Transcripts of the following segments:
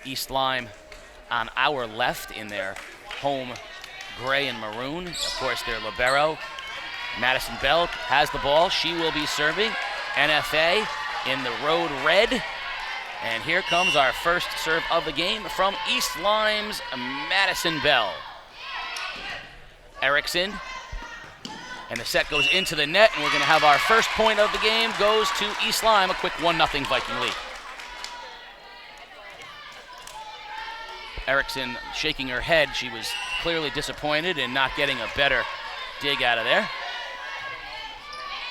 East Lyme on our left in their home gray and maroon. Of course, their libero, Madison Bell, has the ball. She will be serving. NFA in the road red. And here comes our first serve of the game from East Lyme's Madison Bell. Erickson. And the set goes into the net, and we're going to have our first point of the game goes to East Lyme, a quick 1-0 Viking lead. Erickson shaking her head. She was clearly disappointed in not getting a better dig out of there.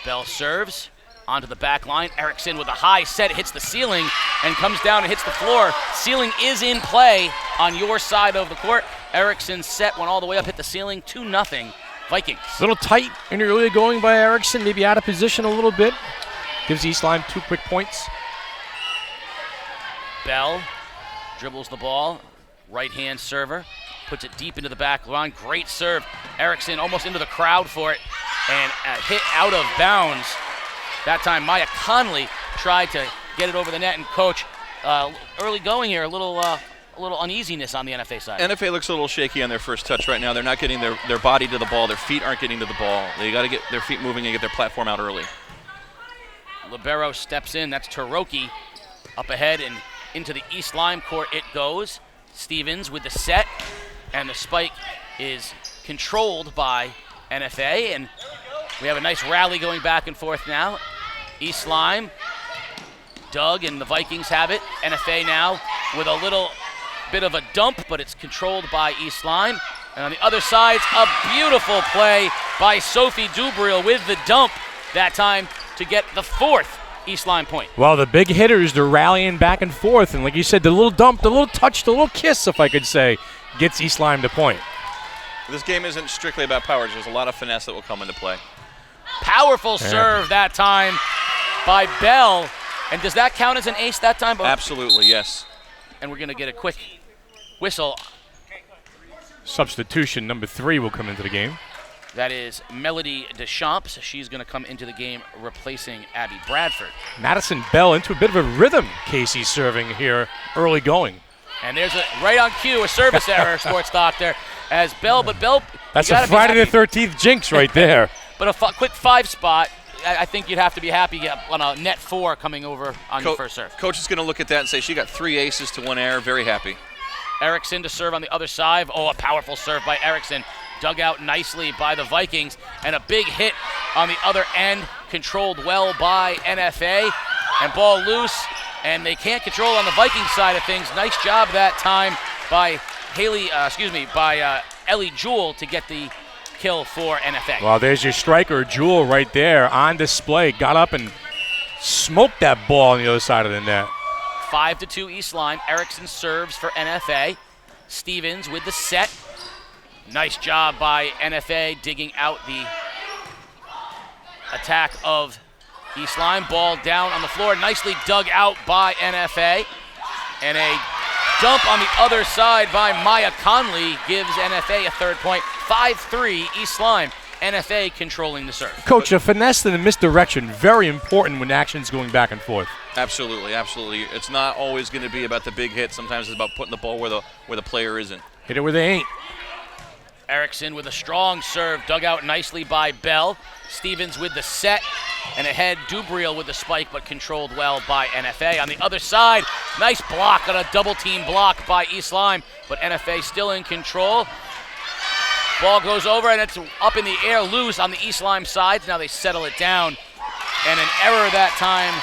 Bell serves onto the back line. Erickson with a high set hits the ceiling and comes down and hits the floor. Ceiling is in play on your side of the court. Erickson's set went all the way up, hit the ceiling, 2-0 Vikings. A little tight in the early going by Erickson, maybe out of position a little bit. Gives East Lyme 2 quick points. Bell dribbles the ball, right-hand server, puts it deep into the back line. Great serve. Erickson almost into the crowd for it, and hit out of bounds. That time Maya Conley tried to get it over the net, and coach, early going here, a little uneasiness on the NFA side. NFA looks a little shaky on their first touch right now. They're not getting their body to the ball. Their feet aren't getting to the ball. They got to get their feet moving and get their platform out early. Libero steps in. That's Taroki up ahead and into the East Lyme court it goes. Stevens with the set, and the spike is controlled by NFA, and we have a nice rally going back and forth now. East Lyme, Doug and the Vikings have it. NFA now with a little bit of a dump, but it's controlled by East Lyme. And on the other side, a beautiful play by Sophie Dubril with the dump that time to get the 4th East Lyme point. Well, the big hitters, they're rallying back and forth. And like you said, the little dump, the little touch, the little kiss, if I could say, gets East Lyme the point. This game isn't strictly about power. There's a lot of finesse that will come into play. Powerful serve that time by Bell. And does that count as an ace that time? Absolutely, yes. And we're going to get a quick whistle. Substitution number 3 will come into the game. That is Melody Deschamps. She's going to come into the game replacing Abby Bradford. Madison Bell into a bit of a rhythm, Casey serving here early going. And there's right on cue, a service error, Sports Doctor, as Bell, but Bell... That's a Friday the 13th jinx right there. But a quick 5 spot, I think you'd have to be happy on a net 4 coming over on your first serve. Coach is going to look at that and say she got 3 aces to 1 error. Very happy. Erickson to serve on the other side. Oh, a powerful serve by Erickson. Dug out nicely by the Vikings. And a big hit on the other end. Controlled well by NFA. And ball loose. And they can't control on the Vikings side of things. Nice job that time by Ellie Jewell to get the kill for NFA. Well, there's your striker, Jewell, right there on display. Got up and smoked that ball on the other side of the net. 5-2 East Lyme. Erickson serves for NFA. Stevens with the set. Nice job by NFA digging out the attack of East Lyme. Ball down on the floor. Nicely dug out by NFA. And a dump on the other side by Maya Conley gives NFA a 3rd point. 5-3 East Lyme. NFA controlling the serve. Coach, a finesse and a misdirection, very important when action's going back and forth. Absolutely, absolutely. It's not always going to be about the big hit. Sometimes it's about putting the ball where the player isn't. Hit it where they ain't. Erickson with a strong serve, dug out nicely by Bell. Stevens with the set, and ahead Dubril with the spike, but controlled well by NFA. On the other side, nice block on a double-team block by East Lyme, but NFA still in control. Ball goes over, and it's up in the air, loose on the East Lyme sides. Now they settle it down, and an error that time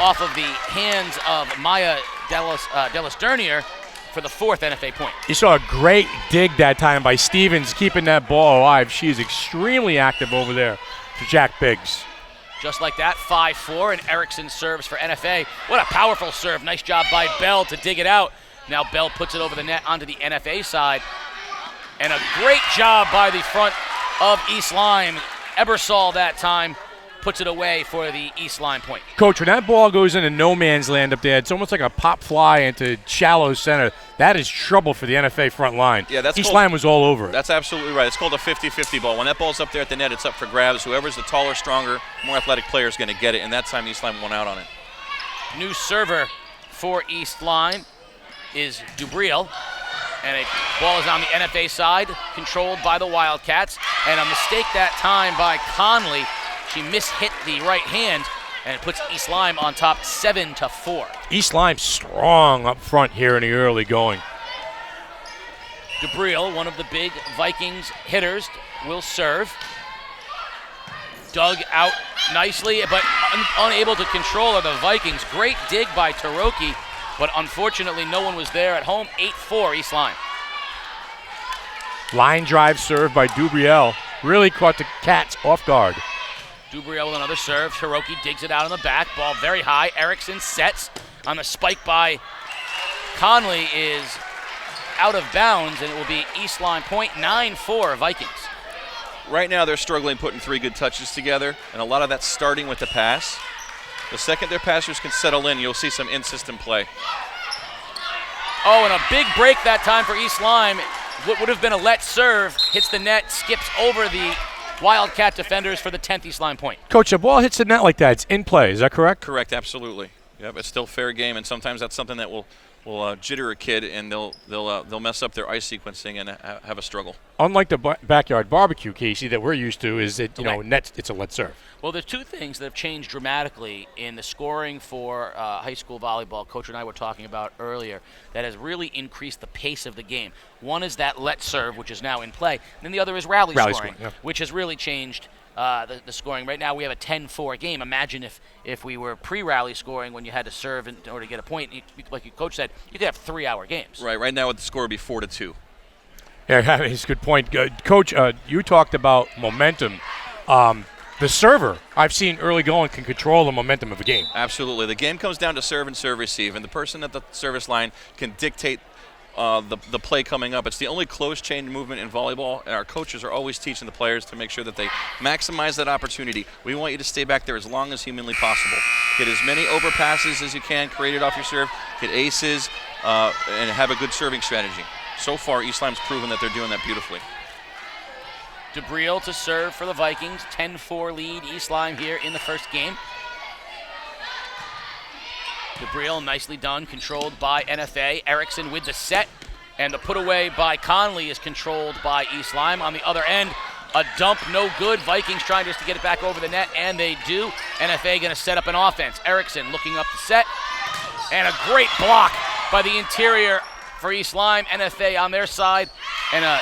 off of the hands of Maya Delis Dernier for the 4th NFA point. You saw a great dig that time by Stevens, keeping that ball alive. She is extremely active over there for Jack Biggs. Just like that, 5-4, and Erickson serves for NFA. What a powerful serve. Nice job by Bell to dig it out. Now Bell puts it over the net onto the NFA side. And a great job by the front of East Lyme. Ebersol that time puts it away for the East Lyme point. Coach, when that ball goes into no man's land up there, it's almost like a pop fly into shallow center. That is trouble for the NFA front line. Yeah, East Lyme was all over it. That's absolutely right. It's called a 50-50 ball. When that ball's up there at the net, it's up for grabs. Whoever's the taller, stronger, more athletic player is going to get it, and that time East Lyme won out on it. New server for East Lyme. is Dubriel. And a ball is on the NFA side, controlled by the Wildcats. And a mistake that time by Conley. She mishit the right hand, and it puts East Lyme on top 7-4. East Lyme strong up front here in the early going. Dubriel, one of the big Vikings hitters, will serve. Dug out nicely, but unable to control are the Vikings. Great dig by Taroki, but unfortunately no one was there at home. 8-4 East Lyme. Line drive serve by Dubriel. Really caught the Cats off guard. Dubriel with another serve. Taroki digs it out on the back. Ball very high. Erickson sets on the spike by Conley is out of bounds, and it will be East Lyme point. 9-4 Vikings. Right now they're struggling putting 3 good touches together, and a lot of that's starting with the pass. The second their passers can settle in, you'll see some in-system play. Oh, and a big break that time for East Lyme. What would have been a let serve hits the net, skips over the Wildcat defenders for the 10th East Lyme point. Coach, a ball hits the net like that, it's in play. Is that correct? Correct, absolutely. Yep, it's still fair game, and sometimes that's something that will jitter a kid, and they'll mess up their ice sequencing and have a struggle. Unlike the backyard barbecue, Casey, that we're used to, is that net. It's a let serve. Well, there's two things that have changed dramatically in the scoring for high school volleyball. Coach and I were talking about earlier that has really increased the pace of the game. One is that let serve, which is now in play, and then the other is rally scoring, yeah, which has really changed the scoring. Right now we have a 10-4 game. Imagine if we were pre-rally scoring when you had to serve in order to get a point. Like your coach said, you could have 3-hour games. Right now the score would be 4-2. Yeah, it's a good point. Coach, you talked about momentum. The server, I've seen early going, can control the momentum of a game. Absolutely. The game comes down to serve and serve receive, and the person at the service line can dictate the play coming up. It's the only close chain movement in volleyball, and our coaches are always teaching the players to make sure that they maximize that opportunity. We want you to stay back there as long as humanly possible. Get as many overpasses as you can, create it off your serve, get aces, and have a good serving strategy. So far, East Lyme's proven that they're doing that beautifully. Dubriel to serve for the Vikings. 10-4 lead East Lyme here in the first game. Dubriel nicely done, controlled by NFA. Erickson with the set, and the put away by Conley is controlled by East Lyme. On the other end, a dump, no good. Vikings trying just to get it back over the net, and they do. NFA going to set up an offense. Erickson looking up the set, and a great block by the interior for East Lyme. NFA on their side, and a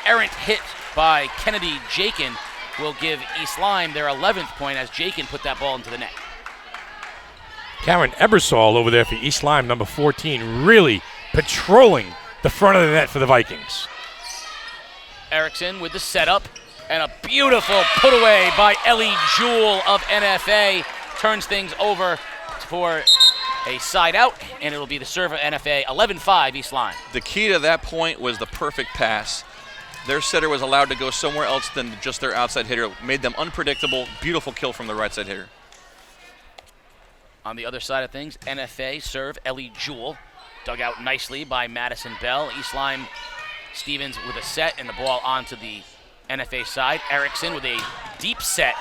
errant hit by Kennedy Jakin will give East Lyme their 11th point as Jakin put that ball into the net. Cameron Ebersol over there for East Lyme, number 14, really patrolling the front of the net for the Vikings. Erickson with the setup, and a beautiful put away by Ellie Jewell of NFA. Turns things over for a side out, and it'll be the serve of NFA. 11-5 East Lyme. The key to that point was the perfect pass. Their setter was allowed to go somewhere else than just their outside hitter. Made them unpredictable. Beautiful kill from the right side hitter. On the other side of things, NFA serve Ellie Jewell. Dug out nicely by Madison Bell. East Lyme Stevens with a set, and the ball onto the NFA side. Erickson with a deep set.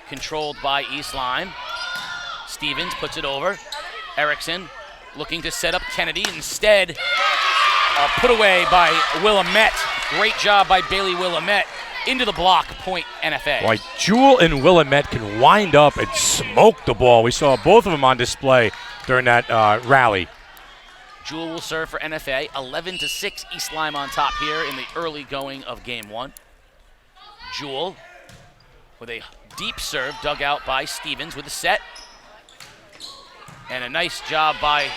Controlled by East Lyme. Stevens puts it over. Erickson looking to set up Kennedy. Instead, put away by Willamette. Great job by Bailey Willamette. Into the block, point NFA. Right, Jewell and Willamette can wind up and smoke the ball. We saw both of them on display during that rally. Jewell will serve for NFA. 11-6 East Lyme on top here in the early going of game one. Jewell with a deep serve dug out by Stevens with a set. And a nice job by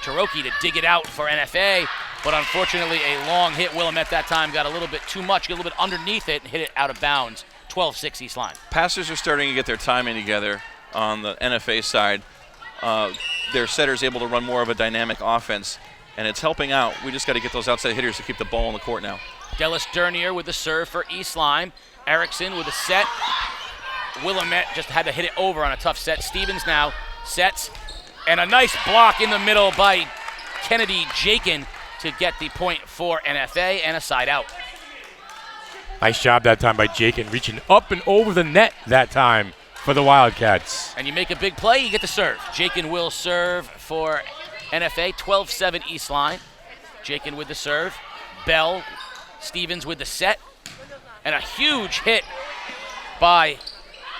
Taroki to dig it out for NFA. But unfortunately, a long hit. Willamette that time got a little bit too much, got a little bit underneath it, and hit it out of bounds. 12-6 East Lyme. Passers are starting to get their timing together on the NFA side. Their setter's able to run more of a dynamic offense, and it's helping out. We just got to get those outside hitters to keep the ball on the court now. Dellis Dernier with the serve for East Lyme. Erickson with a set. Willamette just had to hit it over on a tough set. Stevens now sets. And a nice block in the middle by Kennedy Jakin to get the point for NFA, and a side out. Nice job that time by Jakin, reaching up and over the net that time for the Wildcats. And you make a big play, you get the serve. Jakin will serve for NFA, 12-7 East Lyme. Jakin with the serve. Bell, Stevens with the set. And a huge hit by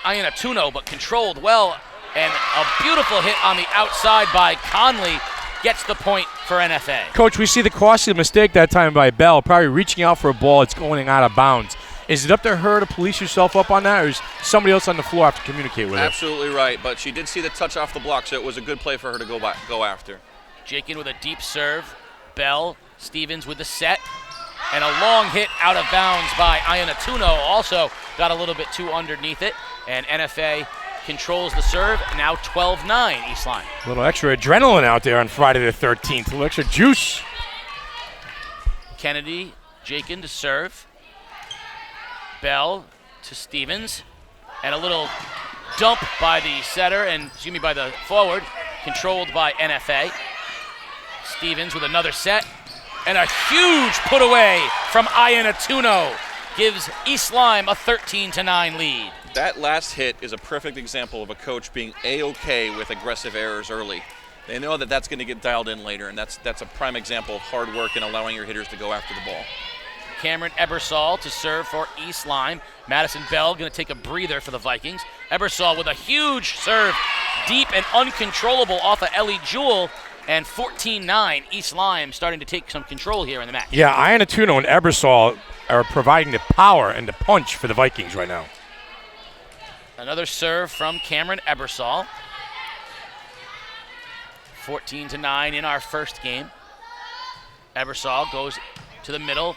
Iannatuno, but controlled well. And a beautiful hit on the outside by Conley gets the point for NFA. Coach, we see the costly mistake that time by Bell, probably reaching out for a ball. It's going out of bounds. Is it up to her to police herself up on that, or is somebody else on the floor have to communicate with her? Absolutely right, but she did see the touch off the block, so it was a good play for her to go after. Jakin with a deep serve. Bell, Stevens with the set. And a long hit out of bounds by Iannatuno. Also got a little bit too underneath it. And NFA controls the serve. Now 12-9 East Lyme. A little extra adrenaline out there on Friday the 13th. A little extra juice. Kennedy, Jakin to serve. Bell to Stevens. And a little dump by the setter, by the forward. Controlled by NFA. Stevens with another set. And a huge put away from Iannatuno gives East Lyme a 13-9 lead. That last hit is a perfect example of a coach being A-okay with aggressive errors early. They know that that's going to get dialed in later, and that's a prime example of hard work and allowing your hitters to go after the ball. Cameron Ebersol to serve for East Lyme. Madison Bell going to take a breather for the Vikings. Ebersol with a huge serve, deep and uncontrollable off of Ellie Jewell. And 14-9, East Lyme starting to take some control here in the match. Yeah, Iannatuno and Ebersol are providing the power and the punch for the Vikings right now. Another serve from Cameron Ebersol. 14-9 in our first game. Ebersol goes to the middle.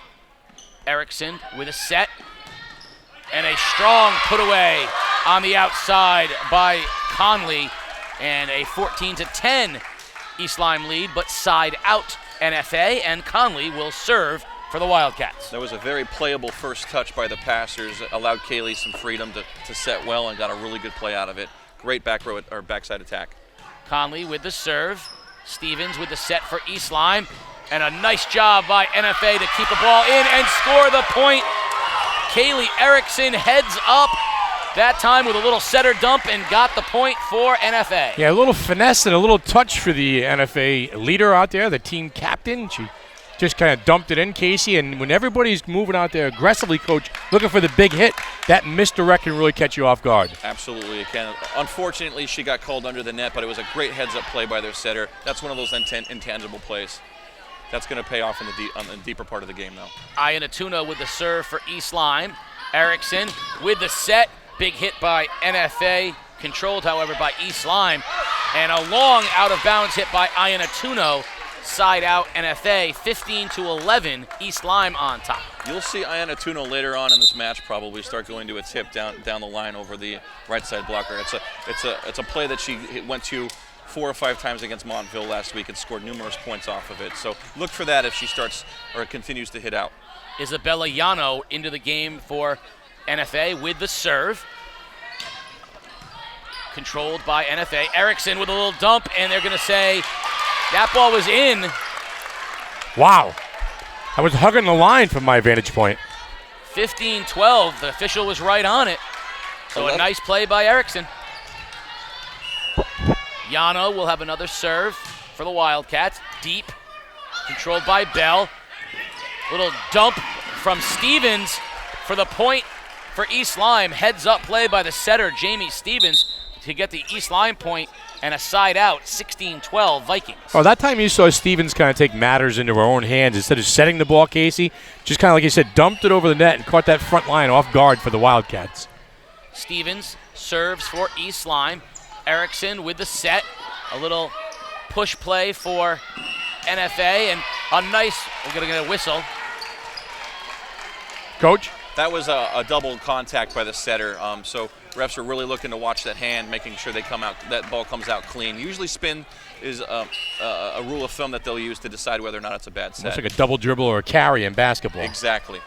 Erickson with a set. And a strong put away on the outside by Conley. And a 14-10 East Lyme lead, but side out NFA, and Conley will serve for the Wildcats. That was a very playable first touch by the passers. Allowed Kaylee some freedom to set well and got a really good play out of it. Great backside attack. Conley with the serve. Stevens with the set for East Lyme. And a nice job by NFA to keep the ball in and score the point. Kaylee Erickson heads up. That time with a little setter dump and got the point for NFA. Yeah, a little finesse and a little touch for the NFA leader out there, the team captain. She just kind of dumped it in, Casey. And when everybody's moving out there aggressively, Coach, looking for the big hit, that misdirect can really catch you off guard. Absolutely, it can. Unfortunately, she got called under the net, but it was a great heads-up play by their setter. That's one of those intangible plays. That's going to pay off on the deeper part of the game, though. Iannatuno with the serve for East Lyme. Erickson with the set. Big hit by NFA, controlled, however, by East Lyme. And a long out-of-bounds hit by Iannatuno, side out NFA, 15-11, East Lyme on top. You'll see Iannatuno later on in this match probably start going to a tip down the line over the right side blocker. It's a play that she went to 4 or 5 times against Montville last week and scored numerous points off of it. So look for that if she starts or continues to hit out. Isabella Llano into the game for NFA with the serve. Controlled by NFA. Erickson with a little dump, and they're going to say that ball was in. Wow. I was hugging the line from my vantage point. 15-12. The official was right on it. So a nice play by Erickson. Llano will have another serve for the Wildcats. Deep. Controlled by Bell. Little dump from Stevens for the point for East Lyme. Heads up play by the setter, Jamie Stevens, to get the East Lyme point and a side out, 16-12 Vikings. Oh, that time you saw Stevens kind of take matters into her own hands. Instead of setting the ball, Casey, just kind of like you said, dumped it over the net and caught that front line off guard for the Wildcats. Stevens serves for East Lyme. Erickson with the set. A little push play for NFA and a nice, we're going to get a whistle. Coach? That was a double contact by the setter. So refs are really looking to watch that hand, making sure that ball comes out clean. Usually spin is a rule of thumb that they'll use to decide whether or not it's a bad set. Looks like a double dribble or a carry in basketball. Exactly.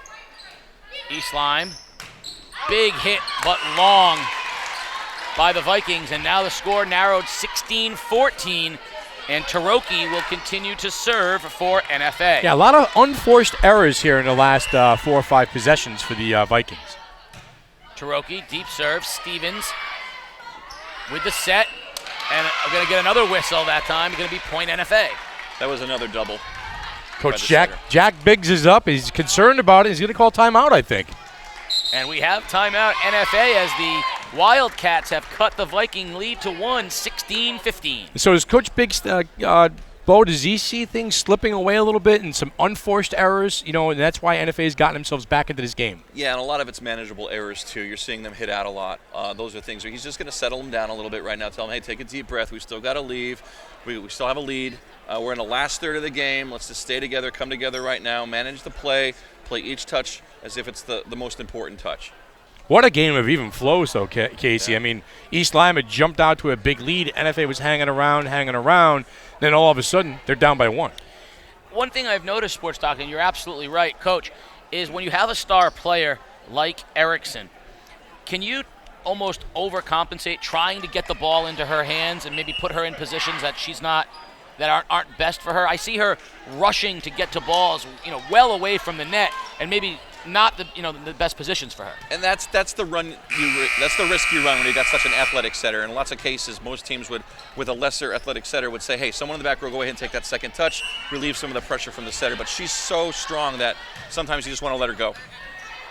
East Lyme, big hit but long by the Vikings, and now the score narrowed 16-14, and Taroki will continue to serve for NFA. Yeah, a lot of unforced errors here in the last 4 or 5 possessions for the Vikings. Taroki, deep serve. Stevens with the set. And we're going to get another whistle that time. It's going to be point NFA. That was another double. Coach Jack Biggs is up. He's concerned about it. He's going to call timeout, I think. And we have timeout NFA as the Wildcats have cut the Viking lead to 16-15. So is Coach Biggs, Bo, does he see things slipping away a little bit and some unforced errors? And that's why NFA's gotten themselves back into this game. Yeah, and a lot of it's manageable errors, too. You're seeing them hit out a lot. Those are things where he's just going to settle them down a little bit right now. Tell them, hey, take a deep breath. We still got to leave. We still have a lead. We're in the last third of the game. Let's just stay together, come together right now, manage the play each touch as if it's the most important touch. What a game of even flows, though, Casey. I mean, East Lyme had jumped out to a big lead. NFA was hanging around. Then all of a sudden, they're down by 1. One thing I've noticed, Sports Talk, and you're absolutely right, Coach, is when you have a star player like Erickson, can you almost overcompensate trying to get the ball into her hands and maybe put her in positions that aren't best for her? I see her rushing to get to balls, well away from the net, and maybe not the best positions for her. And that's the risk you run when you got such an athletic setter. In lots of cases, most teams with a lesser athletic setter would say, hey, someone in the back row, go ahead and take that second touch, relieve some of the pressure from the setter. But she's so strong that sometimes you just want to let her go.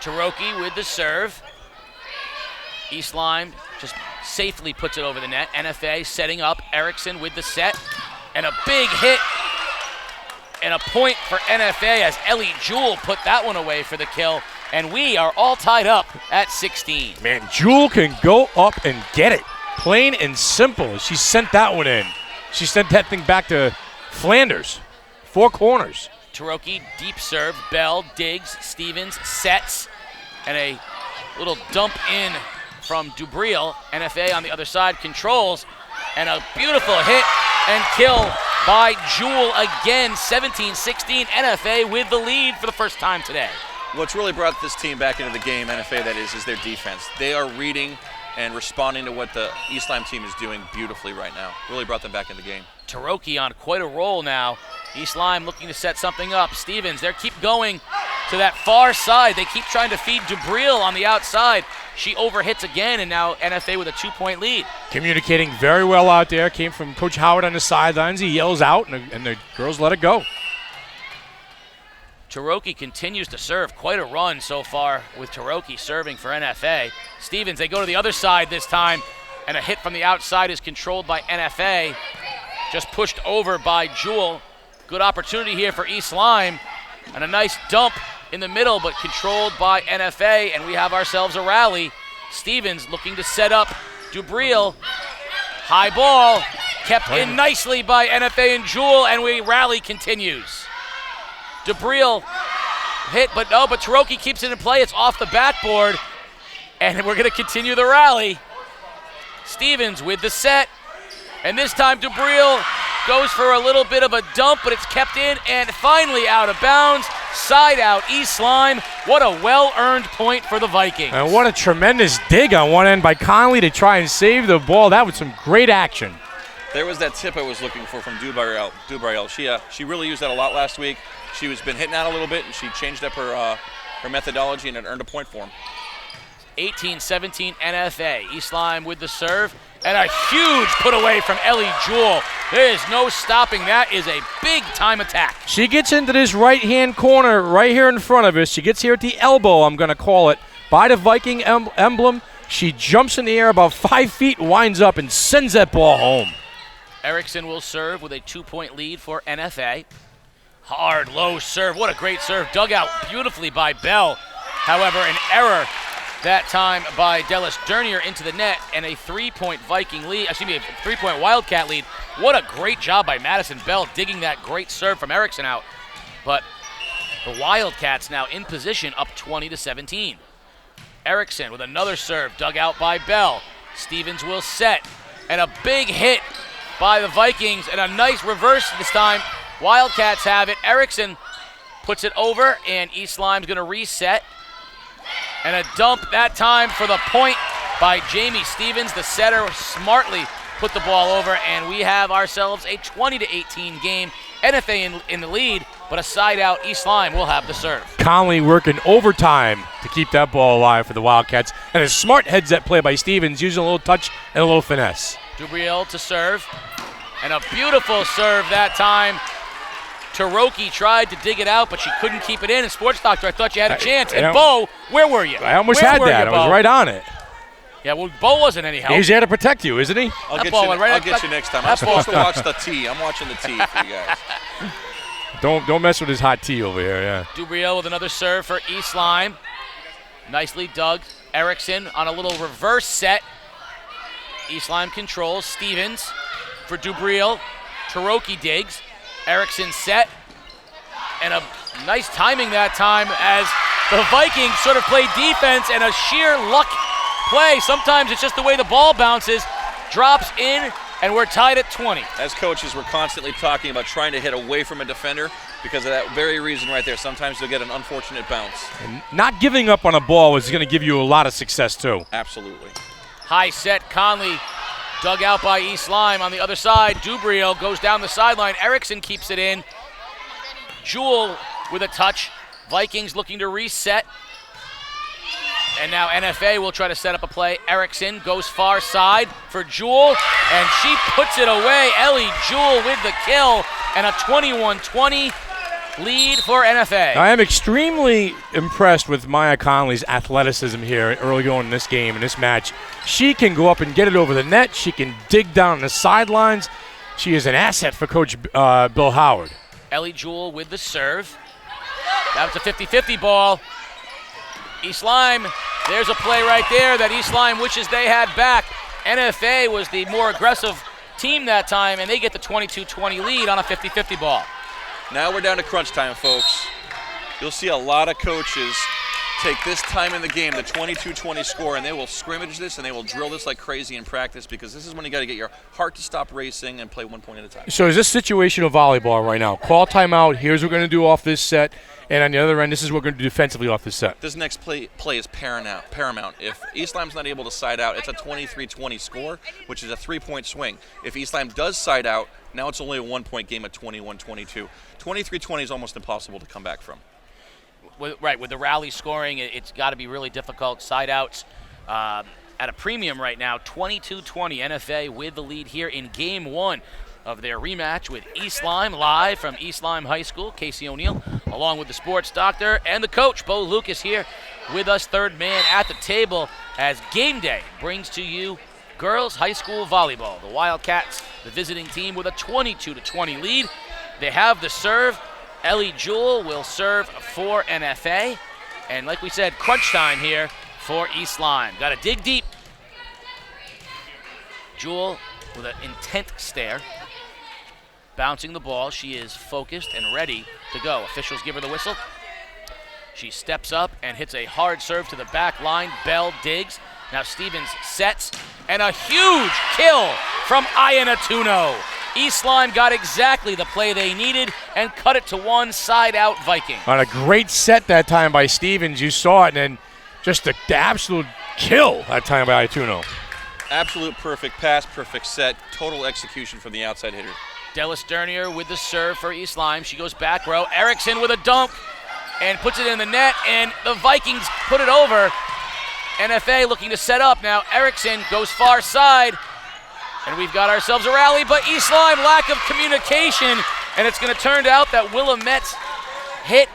Taroki with the serve. East Lyme just safely puts it over the net. NFA setting up. Erickson with the set. And a big hit. And a point for NFA as Ellie Jewell put that one away for the kill. And we are all tied up at 16. Man, Jewell can go up and get it. Plain and simple. She sent that one in. She sent that thing back to Flanders. 4 corners. Taroki, deep serve. Bell, digs, Stevens, sets. And a little dump in from Dubriel. NFA on the other side controls. And a beautiful hit and kill by Jewell again. 17-16. NFA with the lead for the first time today. What's really brought this team back into the game, NFA that is their defense. They are reading and responding to what the East Lyme team is doing beautifully right now. Really brought them back in the game. Taroki on quite a roll now. East Lyme looking to set something up. Stevens, they keep going to that far side. They keep trying to feed Dubriel on the outside. She overhits again, and now NFA with a 2-point lead. Communicating very well out there. Came from Coach Howard on the sidelines. He yells out, and the girls let it go. Taroki continues to serve. Quite a run so far with Taroki serving for NFA. Stevens, they go to the other side this time, and a hit from the outside is controlled by NFA. Just pushed over by Jewell. Good opportunity here for East Lyme. And a nice dump in the middle, but controlled by NFA, and we have ourselves a rally. Stevens looking to set up Dubriel. High ball, kept in nicely by NFA and Jewell, and rally continues. Dubriel hit, but Taroki keeps it in play. It's off the backboard, and we're going to continue the rally. Stevens with the set, and this time Dubriel goes for a little bit of a dump, but it's kept in and finally out of bounds. Side out, East Lyme. What a well-earned point for the Vikings. And what a tremendous dig on one end by Conley to try and save the ball. That was some great action. There was that tip I was looking for from Dubriel. She really used that a lot last week. She was been hitting out a little bit, and she changed up her methodology, and it earned a point for him. 18-17 NFA. East Lyme with the serve, and a huge put away from Ellie Jewell. There is no stopping. That is a big-time attack. She gets into this right-hand corner right here in front of us. She gets here at the elbow, I'm going to call it, by the Viking emblem. She jumps in the air about 5 feet, winds up, and sends that ball home. Erickson will serve with a 2-point lead for NFA. Hard, low serve. What a great serve. Dug out beautifully by Bell. However, an error that time by Dallas Dernier into the net, and a 3-point Viking lead, a 3-point Wildcat lead. What a great job by Madison Bell digging that great serve from Erickson out. But the Wildcats now in position, up 20-17. Erickson with another serve dug out by Bell. Stevens will set, and a big hit by the Vikings, and a nice reverse this time. Wildcats have it. Erickson puts it over, and East Lyme's going to reset. And a dump that time for the point by Jamie Stevens. The setter smartly put the ball over, and we have ourselves a 20-18 game. NFA in the lead, but a side out. East Lyme will have the serve. Conley working overtime to keep that ball alive for the Wildcats. And a smart heads that play by Stevens, using a little touch and a little finesse. Dubriel to serve. And a beautiful serve that time. Taroki tried to dig it out, but she couldn't keep it in. And Sports Doctor, I thought you had a chance. And Bo, where were you? I almost had that. I was right on it. Yeah, well, Bo wasn't any help. He's there to protect you, isn't he? I'll get you next time. I'm supposed to watch the tee. I'm watching the tee for you guys. Don't mess with his hot tea over here, yeah. Dubriel with another serve for East Lyme. Nicely dug. Erickson on a little reverse set. East Lyme controls. Stevens for Dubriel. Taroki digs. Erickson set. And a nice timing that time as the Vikings sort of play defense and a sheer luck play. Sometimes it's just the way the ball bounces, drops in, and we're tied at 20. As coaches, we're constantly talking about trying to hit away from a defender because of that very reason right there. Sometimes you'll get an unfortunate bounce. And not giving up on a ball is going to give you a lot of success, too. Absolutely. High set, Conley dug out by East Lyme. On the other side, Dubriel goes down the sideline. Erickson keeps it in. Jewell with a touch. Vikings looking to reset. And now NFA will try to set up a play. Erickson goes far side for Jewell, and she puts it away. Ellie Jewell with the kill, and a 21-20 lead for NFA. I am extremely impressed with Maya Conley's athleticism here early on in this game, in this match. She can go up and get it over the net. She can dig down the sidelines. She is an asset for Coach Bill Howard. Ellie Jewell with the serve. That was a 50-50 ball. East Lyme, there's a play right there that East Lyme wishes they had back. NFA was the more aggressive team that time, and they get the 22-20 lead on a 50-50 ball. Now we're down to crunch time, folks. You'll see a lot of coaches take this time in the game, the 22-20 score, and they will scrimmage this and they will drill this like crazy in practice because this is when you got to get your heart to stop racing and play 1 point at a time. So is this situational volleyball right now? Call timeout, here's what we're going to do off this set, and on the other end, this is what we're going to do defensively off this set. This next play is paramount. If East Lyme's not able to side out, it's a 23-20 score, which is a 3-point swing. If East Lyme does side out, now it's only a 1-point game at 21-22. 23-20 is almost impossible to come back from. Right, with the rally scoring, it's got to be really difficult. Side outs at a premium right now, 22-20. NFA with the lead here in Game 1 of their rematch with East Lyme, live from East Lyme High School. Casey O'Neill, along with the sports doctor and the coach, Bo Lucas, here with us, third man at the table, as Game Day brings to you girls high school volleyball. The Wildcats, the visiting team, with a 22-20 lead. They have the serve. Ellie Jewell will serve for NFA. And like we said, crunch time here for East Lyme. Got to dig deep. Jewell with an intent stare. Bouncing the ball. She is focused and ready to go. Officials give her the whistle. She steps up and hits a hard serve to the back line. Bell digs. Now Stevens sets. And a huge kill from Ian Atuno. East Lyme got exactly the play they needed and cut it to one side out Viking. On a great set that time by Stevens, you saw it, and then just the absolute kill that time by Ituno. Absolute perfect pass, perfect set, total execution from the outside hitter. Della Sternier with the serve for East Lyme. She goes back row. Erickson with a dunk and puts it in the net, and the Vikings put it over. NFA looking to set up now. Erickson goes far side. And we've got ourselves a rally, but East Lyme, lack of communication, and it's going to turn out that Willamette's hit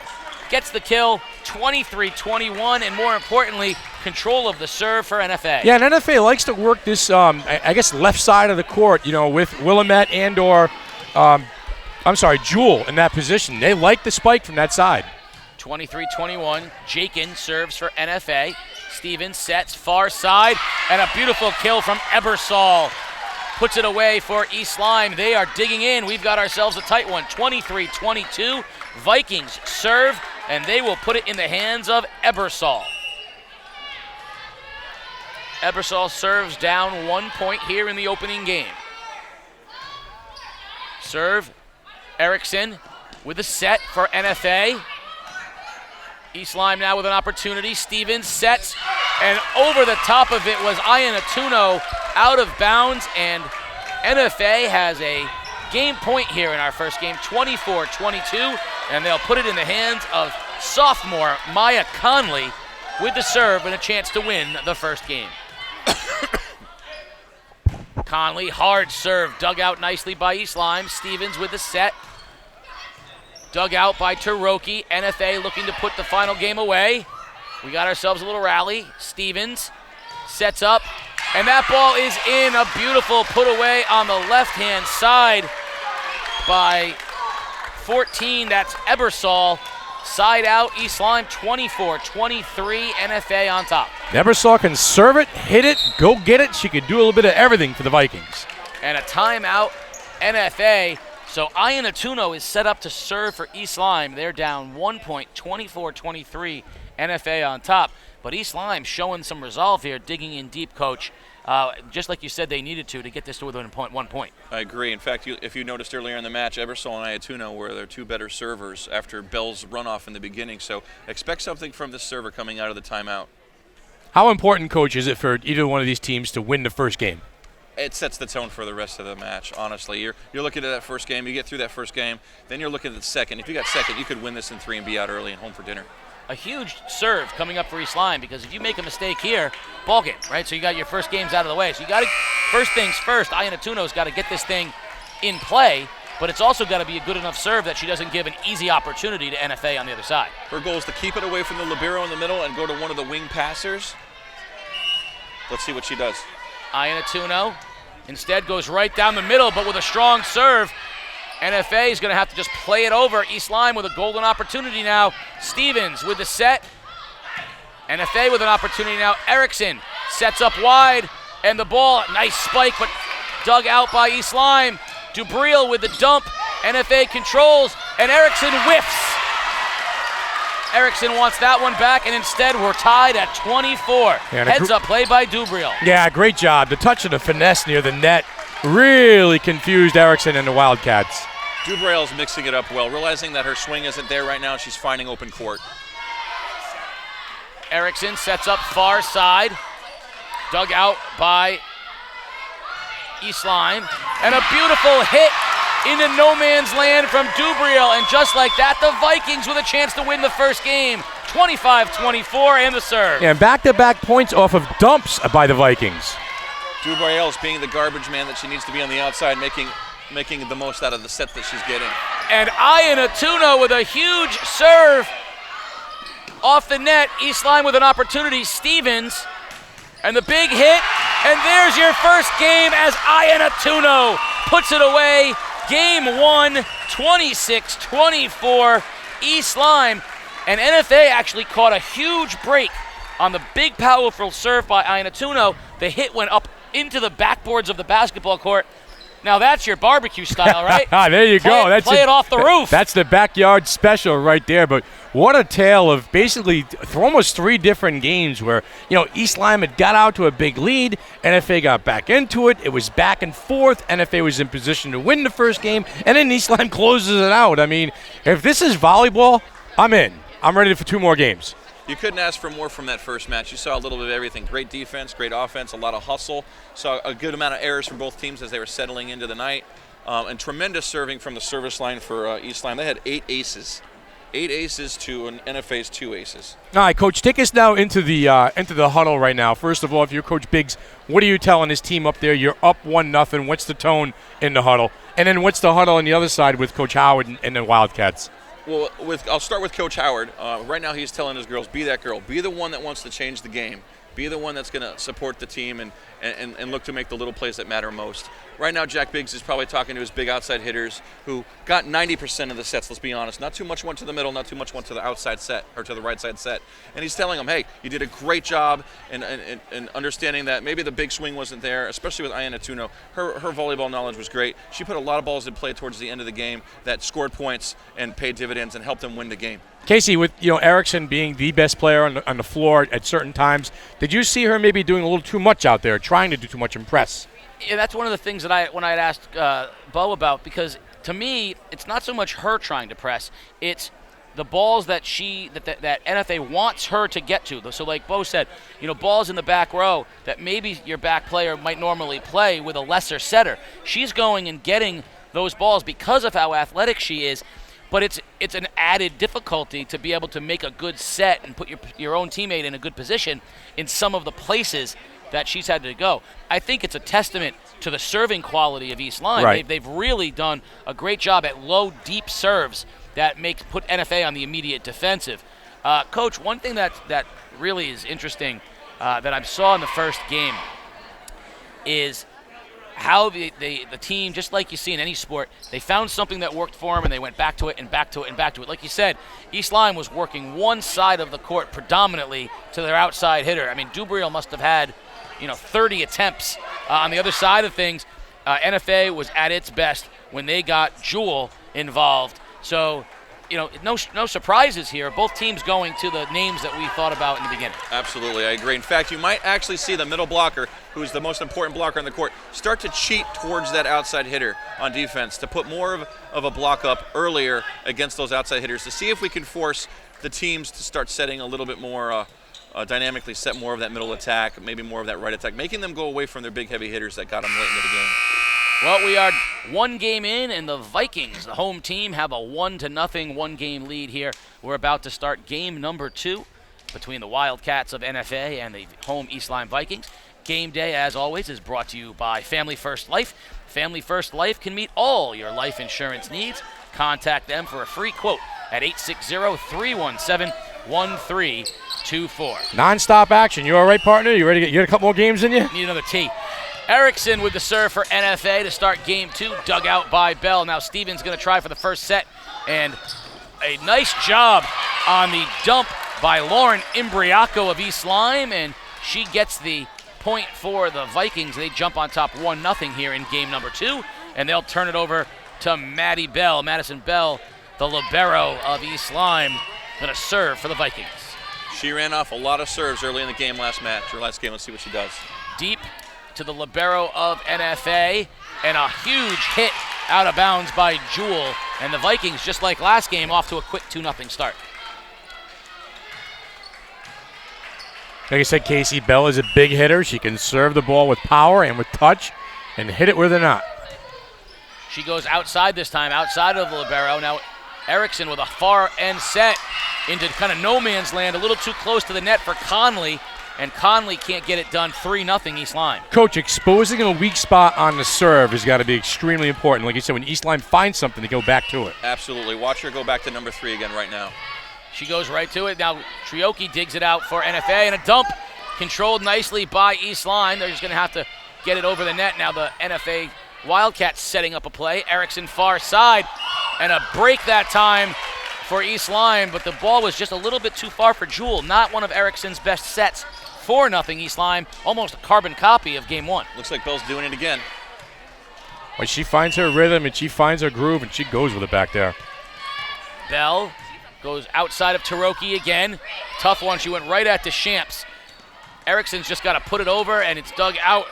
gets the kill, 23-21, and more importantly, control of the serve for NFA. Yeah, and NFA likes to work this, I guess, left side of the court, with Willamette and or, Jewell in that position. They like the spike from that side. 23-21, Jakin serves for NFA. Stevens sets far side, and a beautiful kill from Ebersol. Puts it away for East Lyme. They are digging in. We've got ourselves a tight one. 23-22. Vikings serve, and they will put it in the hands of Ebersol. Ebersol serves down 1 point here in the opening game. Serve, Erickson with a set for NFA. East Lyme now with an opportunity. Stevens sets, and over the top of it was Ian Atuno, out of bounds, and NFA has a game point here in our first game, 24-22, and they'll put it in the hands of sophomore Maya Conley with the serve and a chance to win the first game. Conley, hard serve, dug out nicely by East Lyme. Stevens with the set. Dug out by Taroki. NFA looking to put the final game away. We got ourselves a little rally. Stevens sets up, and that ball is in. A beautiful put away on the left-hand side by 14. That's Ebersol. Side out, East Lyme 24-23, NFA on top. Ebersol can serve it, hit it, go get it. She could do a little bit of everything for the Vikings. And a timeout, NFA. So Ian Atuno is set up to serve for East Lyme. They're down 1 point, 24-23, NFA on top. But East Lyme showing some resolve here, digging in deep, Coach. Just like you said they needed to get this to within 1 point. I agree. In fact, if you noticed earlier in the match, Ebersol and Iatuno were their two better servers after Bell's runoff in the beginning. So expect something from this server coming out of the timeout. How important, Coach, is it for either one of these teams to win the first game? It sets the tone for the rest of the match, honestly. You're looking at that first game, you get through that first game, then you're looking at the second. If you got second, you could win this in 3 and be out early and home for dinner. A huge serve coming up for East Lyme, because if you make a mistake here, ball game, right? So you got your first games out of the way. So you got to, first things first, Ian Atuno's got to get this thing in play, but it's also got to be a good enough serve that she doesn't give an easy opportunity to NFA on the other side. Her goal is to keep it away from the libero in the middle and go to one of the wing passers. Let's see what she does. Ian Atuno instead goes right down the middle, but with a strong serve. NFA is going to have to just play it over. East Lyme with a golden opportunity now. Stevens with the set. NFA with an opportunity now. Erickson sets up wide, and the ball, nice spike, but dug out by East Lyme. Dubriel with the dump. NFA controls, and Erickson whiffs. Erickson wants that one back, and instead we're tied at 24. Heads up play by Dubriel. Yeah, great job. The touch of the finesse near the net really confused Erickson and the Wildcats. Dubriel's mixing it up well, realizing that her swing isn't there right now. She's finding open court. Erickson sets up far side. Dug out by East Lyme. And a beautiful hit into no man's land from Dubriel. And just like that, the Vikings with a chance to win the first game. 25-24 and the serve. And back-to-back points off of dumps by the Vikings. Dubriel's being the garbage man that she needs to be on the outside, making the most out of the set that she's getting. And Ian Atuno with a huge serve off the net. East Lyme with an opportunity. Stevens and the big hit. And there's your first game as Ian Atuno puts it away. Game 1, 26-24, East Lyme. And NFA actually caught a huge break on the big powerful serve by Ian Atuno. The hit went up into the backboards of the basketball court. Now that's your barbecue style, right? There you go. Play it off the roof. That's the backyard special right there. But what a tale of basically almost 3 different games where, East Lyme had got out to a big lead. NFA got back into it. It was back and forth. NFA was in position to win the first game. And then East Lyme closes it out. I mean, if this is volleyball, I'm in. I'm ready for 2 more games. You couldn't ask for more from that first match. You saw a little bit of everything. Great defense, great offense, a lot of hustle. Saw a good amount of errors from both teams as they were settling into the night. And tremendous serving from the service line for East Lyme. They had 8 aces. 8 aces to an NFA's 2 aces. All right, Coach, take us now into the huddle right now. First of all, if you're Coach Biggs, what are you telling his team up there? You're up 1-0. What's the tone in the huddle? And then what's the huddle on the other side with Coach Howard and the Wildcats? Well, I'll start with Coach Howard. Right now he's telling his girls, be that girl. Be the one that wants to change the game. Be the one that's going to support the team and look to make the little plays that matter most. Right now, Jack Biggs is probably talking to his big outside hitters who got 90% of the sets, let's be honest. Not too much went to the middle, not too much went to the outside set or to the right side set. And he's telling them, hey, you did a great job in understanding that maybe the big swing wasn't there, especially with Ian Atuno. Her volleyball knowledge was great. She put a lot of balls in play towards the end of the game that scored points and paid dividends and helped them win the game. Casey, with Erickson being the best player on the floor at certain times, did you see her maybe doing a little too much out there, trying to do too much and press? Yeah, that's one of the things that when I had asked Bo about, because to me, it's not so much her trying to press, it's the balls that that NFA wants her to get to. So like Bo said, balls in the back row that maybe your back player might normally play with a lesser setter. She's going and getting those balls because of how athletic she is. But it's an added difficulty to be able to make a good set and put your own teammate in a good position in some of the places that she's had to go. I think it's a testament to the serving quality of East Lyme. Right. They've really done a great job at low, deep serves that put NFA on the immediate defensive. Coach, one thing that really is interesting that I saw in the first game is how the team, just like you see in any sport, they found something that worked for them and they went back to it and back to it and back to it. Like you said, East Lyme was working one side of the court predominantly to their outside hitter. I mean, Dubriel must have had 30 attempts on the other side of things. NFA was at its best when they got Jewel involved. So, no surprises here. Both teams going to the names that we thought about in the beginning. Absolutely, I agree. In fact, you might actually see the middle blocker, who's the most important blocker on the court, start to cheat towards that outside hitter on defense to put more of a block up earlier against those outside hitters to see if we can force the teams to start setting a little bit more dynamically, set more of that middle attack, maybe more of that right attack, making them go away from their big heavy hitters that got them late into the game. Well, we are one game in, and the Vikings, the home team, have a 1-0 one-game lead here. We're about to start game number 2 between the Wildcats of NFA and the home East Lyme Vikings. Game day, as always, is brought to you by Family First Life. Family First Life can meet all your life insurance needs. Contact them for a free quote at 860-317-1324. Non-stop action. You all right, partner? You ready? You got a couple more games in you? Need another tee. Erickson with the serve for NFA to start game 2, dug out by Bell. Now Stevens going to try for the first set, and a nice job on the dump by Lauren Imbriaco of East Lyme, and she gets the point for the Vikings. They jump on top 1-0 here in game number 2, and they'll turn it over to Maddie Bell. Madison Bell, the libero of East Lyme, going to serve for the Vikings. She ran off a lot of serves early in the game last game. Let's see what she does. Deep to the libero of NFA, and a huge hit out of bounds by Jewel. And the Vikings, just like last game, off to a quick 2-0 start. Like I said, Casey, Bell is a big hitter. She can serve the ball with power and with touch and hit it where they're not. She goes outside this time, outside of the libero. Now Erickson with a far end set into kind of no man's land, a little too close to the net for Conley. And Conley can't get it done. 3-0 East Lyme. Coach, exposing a weak spot on the serve has got to be extremely important. Like you said, when East Lyme finds something, to go back to it. Absolutely. Watch her go back to number 3 again right now. She goes right to it. Now Trioki digs it out for NFA, and a dump controlled nicely by East Lyme. They're just going to have to get it over the net. Now the NFA Wildcats setting up a play. Erickson far side, and a break that time for East Lyme, but the ball was just a little bit too far for Jewel. Not one of Erickson's best sets. 4-0 East Lyme, almost a carbon copy of game 1. Looks like Bell's doing it again. When she finds her rhythm and she finds her groove, and she goes with it back there. Bell goes outside of Taroki again. Tough one. She went right at Deschamps. Erickson's just got to put it over, and it's dug out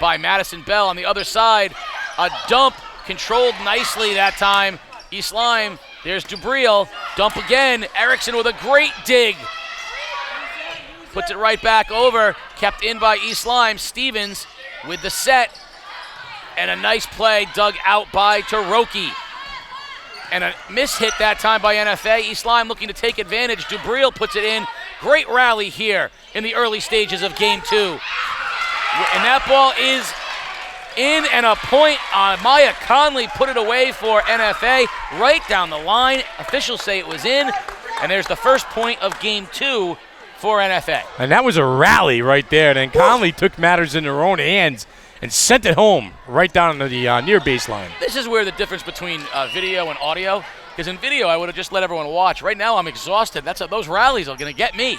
by Madison Bell on the other side. A dump controlled nicely that time. East Lyme, there's Dubriel. Dump again. Erickson with a great dig. Puts it right back over, kept in by East Lyme. Stevens with the set, and a nice play dug out by Taroki. And a mishit that time by NFA. East Lyme looking to take advantage. Dubriel puts it in. Great rally here in the early stages of game 2. And that ball is in, and a point on Maya Conley put it away for NFA right down the line. Officials say it was in, and there's the first point of game 2 for NFA. And that was a rally right there. Then Conley took matters in her own hands and sent it home right down to the near baseline. This is where the difference between video and audio, because in video I would have just let everyone watch. Right now I'm exhausted. Those rallies are going to get me.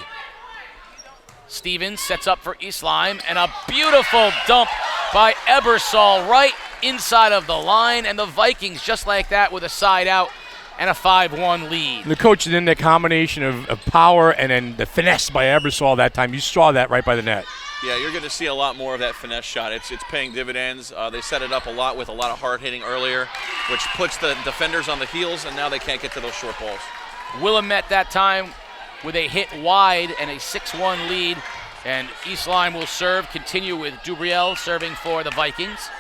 Stevens sets up for East Lyme, and a beautiful dump by Ebersol right inside of the line, and the Vikings just like that with a side out and a 5-1 lead. The coach then the combination of power and then the finesse by Ebersol that time. You saw that right by the net. Yeah, you're going to see a lot more of that finesse shot. It's paying dividends. They set it up a lot with a lot of hard hitting earlier, which puts the defenders on the heels, and now they can't get to those short balls. Willamette that time with a hit wide and a 6-1 lead, and East Lyme will serve, continue with Dubriel serving for the Vikings.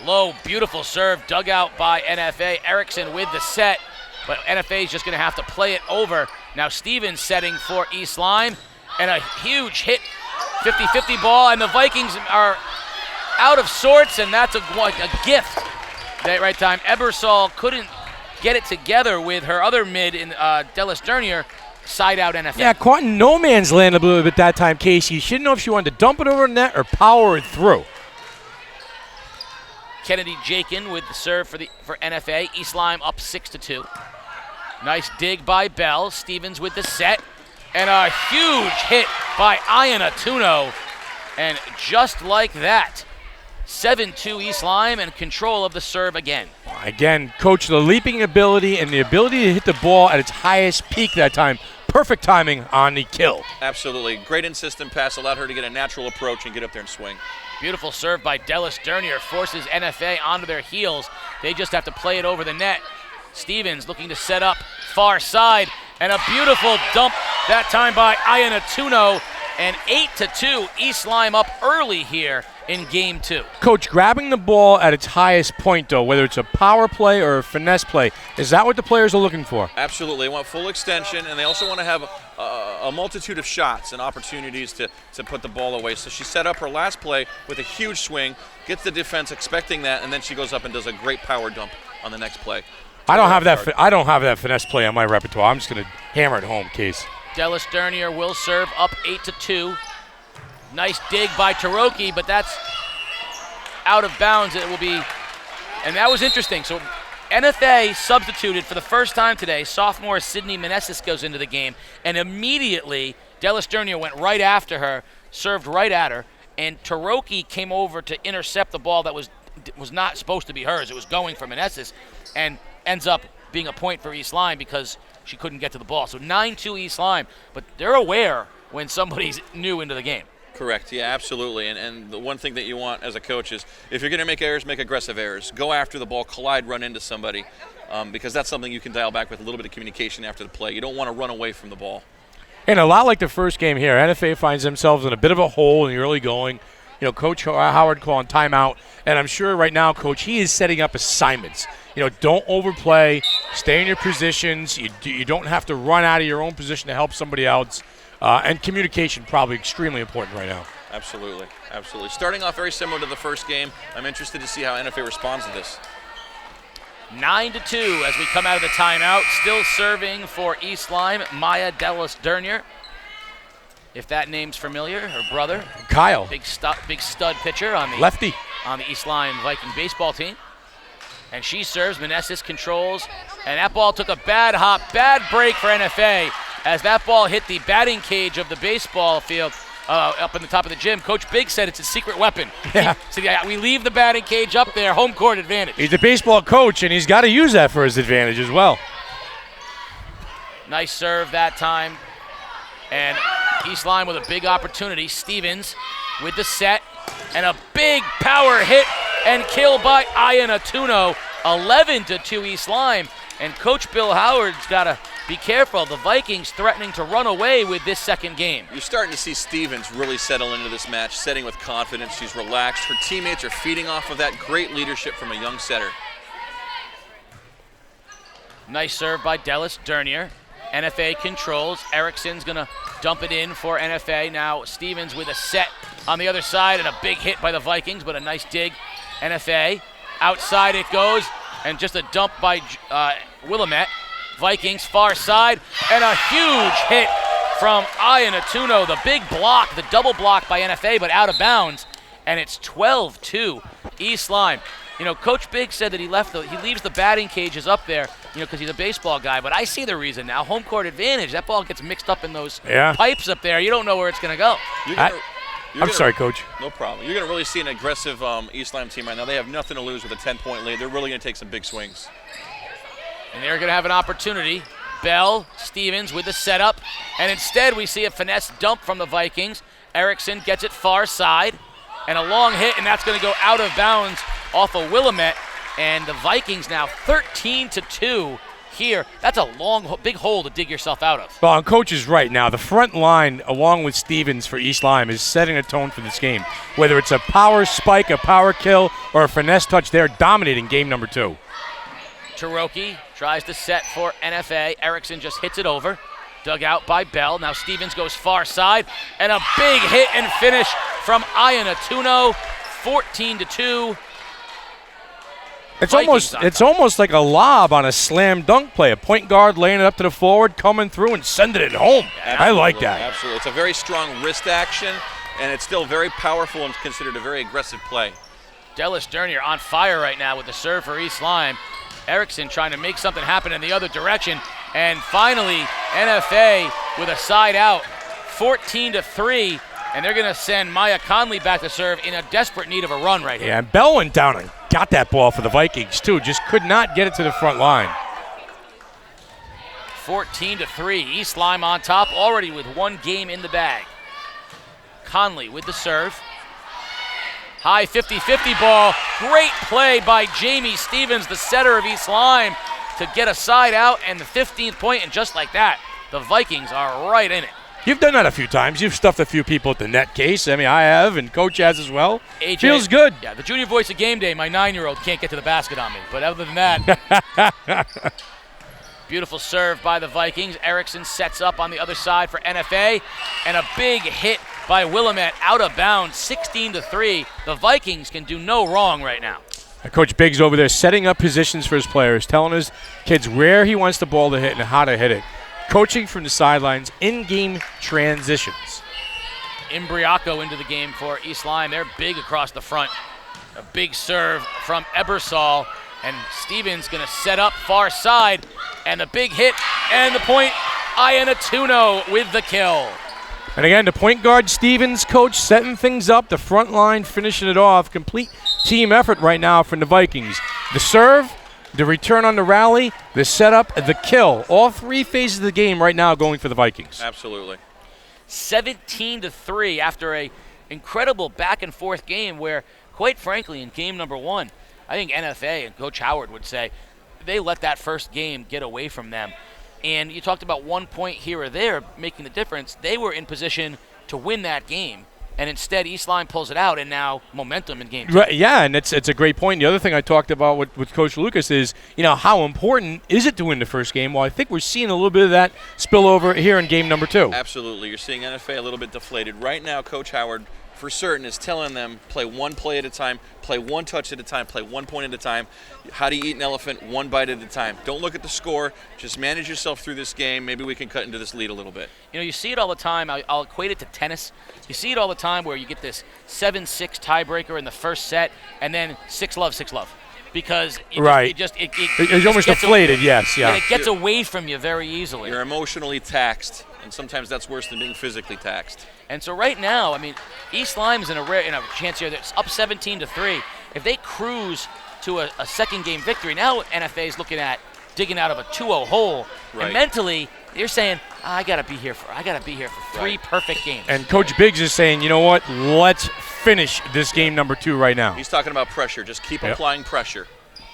Low, beautiful serve, dug out by NFA. Erickson with the set, but NFA is just going to have to play it over. Now Stevens setting for East Lyme, and a huge hit 50-50 ball, and the Vikings are out of sorts, and that's a gift. That right time, Ebersol couldn't get it together with her other mid in Dallas Dernier, side out NFA. Yeah, caught in no man's land a little bit that time, Casey. She didn't know if she wanted to dump it over the net or power it through. Kennedy Jakin with the serve for NFA. East Lyme up 6-2. Nice dig by Bell. Stevens with the set. And a huge hit by Iana Tuno. And just like that, 7-2 East Lyme and control of the serve again. Again, coach, the leaping ability and the ability to hit the ball at its highest peak that time. Perfect timing on the kill. Absolutely. Great insistent pass. Allowed her to get a natural approach and get up there and swing. Beautiful serve by Dallas Dernier. Forces NFA onto their heels. They just have to play it over the net. Stevens looking to set up far side. And a beautiful dump that time by Iana Tuno. And 8-2, East Lyme up early here in game 2. Coach, grabbing the ball at its highest point, though, whether it's a power play or a finesse play, is that what the players are looking for? Absolutely. They want full extension, and they also want to have a multitude of shots and opportunities to put the ball away. So she set up her last play with a huge swing, gets the defense expecting that, and then she goes up and does a great power dump on the next play. I don't have that finesse play on my repertoire. I'm just going to hammer it home, Case. Dallas Dernier will serve up 8-2. Nice dig by Taroki, but that's out of bounds. It will be, and that was interesting. So NFA substituted for the first time today. Sophomore Sydney Meneses goes into the game, and immediately Dallas Dernier went right after her, served right at her, and Taroki came over to intercept the ball that was not supposed to be hers. It was going for Meneses, and ends up being a point for East Lyme because she couldn't get to the ball. So 9-2 East Lyme, but they're aware when somebody's new into the game. Correct, yeah, absolutely. And the one thing that you want as a coach is if you're going to make errors, make aggressive errors. Go after the ball, collide, run into somebody, because that's something you can dial back with a little bit of communication after the play. You don't want to run away from the ball. And a lot like the first game here, NFA finds themselves in a bit of a hole in the early going. You know, Coach Howard calling timeout, and I'm sure right now, Coach, he is setting up assignments. You know, don't overplay, stay in your positions. You don't have to run out of your own position to help somebody else. And communication probably extremely important right now. Absolutely, absolutely. Starting off very similar to the first game. I'm interested to see how NFA responds to this. 9-2 as we come out of the timeout. Still serving for East Lyme, Maya Dallas Dernier. If that name's familiar, her brother. Kyle. Big stud pitcher on the lefty on the East Lyme Viking baseball team. And she serves, Meneses controls, and that ball took a bad hop, bad break for NFA as that ball hit the batting cage of the baseball field up in the top of the gym. Coach Biggs said it's a secret weapon. Yeah. We leave the batting cage up there, home court advantage. He's a baseball coach, and he's got to use that for his advantage as well. Nice serve that time. And East Lyme with a big opportunity. Stevens with the set, and a big power hit and kill by Iana Tuno. 11-2 East Lyme. And Coach Bill Howard's got to be careful. The Vikings threatening to run away with this second game. You're starting to see Stevens really settle into this match, setting with confidence. She's relaxed. Her teammates are feeding off of that great leadership from a young setter. Nice serve by Dallas Dernier. NFA controls. Erickson's going to dump it in for NFA. Now Stevens with a set on the other side and a big hit by the Vikings, but a nice dig. NFA. Outside it goes, and just a dump by Willamette. Vikings far side, and a huge hit from Iana Tuno. The big block, the double block by NFA, but out of bounds, and it's 12-2 East Lyme. You know, Coach Biggs said that he leaves the batting cages up there, you know, because he's a baseball guy. But I see the reason now. Home court advantage. That ball gets mixed up in those pipes up there. You don't know where it's going to go. I'm sorry, Coach. No problem. You're going to really see an aggressive East Lyme team right now. They have nothing to lose with a 10-point lead. They're really going to take some big swings. And they're going to have an opportunity. Bell, Stevens with the setup. And instead we see a finesse dump from the Vikings. Erickson gets it far side. And a long hit, and that's going to go out of bounds off of Willamette. And the Vikings now 13-2 here. That's a big hole to dig yourself out of. Well, and Coach is right now. The front line, along with Stevens for East Lyme, is setting a tone for this game. Whether it's a power spike, a power kill, or a finesse touch, they're dominating game number 2. Taroki tries to set for NFA. Erickson just hits it over. Dug out by Bell. Now Stevens goes far side, and a big hit and finish from Iannatuno, 14-2. It's Vikings almost like a lob on a slam dunk play. A point guard laying it up to the forward, coming through and sending it home. I like that. Absolutely. It's a very strong wrist action, and it's still very powerful and considered a very aggressive play. Dallas Dernier on fire right now with the serve for East Lyme. Erickson trying to make something happen in the other direction. And finally, NFA with a side out, 14-3. And they're going to send Maya Conley back to serve in a desperate need of a run right here. Yeah, and Bell went down and got that ball for the Vikings, too. Just could not get it to the front line. 14-3. East Lyme on top, already with one game in the bag. Conley with the serve. High 50-50 ball. Great play by Jamie Stevens, the setter of East Lyme, to get a side out and the 15th point. And just like that, the Vikings are right in it. You've done that a few times. You've stuffed a few people at the net, Case. I mean, I have, and Coach has as well. AJ, feels good. Yeah, the junior voice of game day, my 9-year-old can't get to the basket on me. But other than that, beautiful serve by the Vikings. Erickson sets up on the other side for NFA, and a big hit by Willamette out of bounds, 16-3. The Vikings can do no wrong right now. Coach Biggs over there setting up positions for his players, telling his kids where he wants the ball to hit and how to hit it. Coaching from the sidelines, in-game transitions. Imbriaco into the game for East Lyme. They're big across the front. A big serve from Ebersol, and Stevens going to set up far side, and the big hit, and the point, Iannatuno with the kill. And again, the point guard, Stevens, coach, setting things up, the front line finishing it off. Complete team effort right now from the Vikings. The serve, the return on the rally, the setup, the kill. All three phases of the game right now going for the Vikings. Absolutely. 17-3 after a incredible back and forth game where, quite frankly, in game number one, I think NFA and Coach Howard would say they let that first game get away from them. And you talked about 1 point here or there making the difference. They were in position to win that game. And instead, East Lyme pulls it out, and now momentum in game two. Right, yeah, and it's a great point. The other thing I talked about with Coach Lucas is, how important is it to win the first game? Well, I think we're seeing a little bit of that spill over here in game number two. Absolutely. You're seeing NFA a little bit deflated. Right now, Coach Howard, for certain, is telling them play one play at a time, play one touch at a time, play 1 point at a time. How do you eat an elephant? One bite at a time. Don't look at the score. Just manage yourself through this game. Maybe we can cut into this lead a little bit. You see it all the time. I'll equate it to tennis. You see it all the time where you get this 7-6 tiebreaker in the first set, and then 6-love. Because it's almost deflated, yes. Yeah. And it gets away from you very easily. You're emotionally taxed, and sometimes that's worse than being physically taxed. And so right now, East Lyme's in a chance here that's up 17-3. If they cruise to a second game victory, now NFA is looking at digging out of a 2-0 hole. Right. And mentally, they're saying, I gotta be here for three perfect games. And Coach Biggs is saying, you know what? Let's finish this game number two right now. He's talking about pressure. Just keep applying pressure.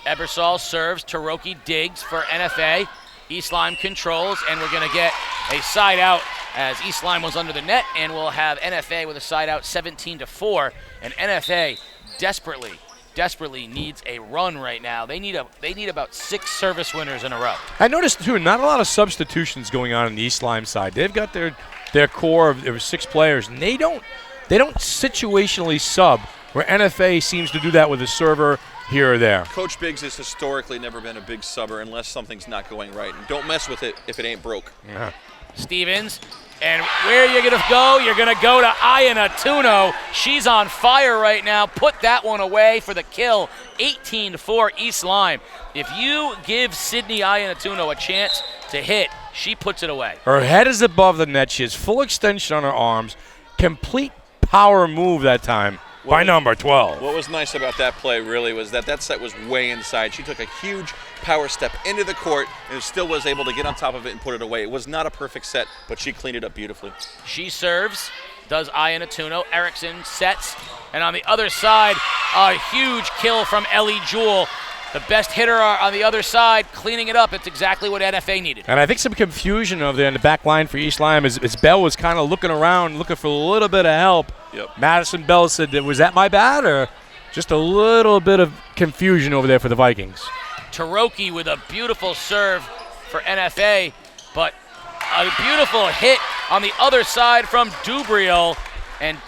Ebersol serves. Taroki digs for NFA. East Lyme controls, and we're going to get a side out as East Lyme was under the net, and we'll have NFA with a side out 17-4. And NFA desperately needs a run right now. They need about 6 service winners in a row. I noticed, too, not a lot of substitutions going on the East Lyme side. They've got their core of 6 players, and they don't situationally sub, where NFA seems to do that with a server here or there. Coach Biggs has historically never been a big subber unless something's not going right. And don't mess with it if it ain't broke. Yeah. Stevens, and where are you going to go? You're going to go to Iannatuno. She's on fire right now. Put that one away for the kill. 18-4 East Lyme. If you give Sydney Iannatuno a chance to hit, she puts it away. Her head is above the net. She has full extension on her arms. Complete power move that time. By number 12. What was nice about that play really was that set was way inside. She took a huge power step into the court and still was able to get on top of it and put it away. It was not a perfect set, but she cleaned it up beautifully. She serves, does Iannatuno. Erickson sets, and on the other side, a huge kill from Ellie Jewell. The best hitter on the other side, cleaning it up. It's exactly what NFA needed. And I think some confusion over there in the back line for East Lyme as Bell was kind of looking around, looking for a little bit of help. Yep. Madison Bell said, was that my bad, or just a little bit of confusion over there for the Vikings? Taroki with a beautiful serve for NFA, but a beautiful hit on the other side from Dubriel, and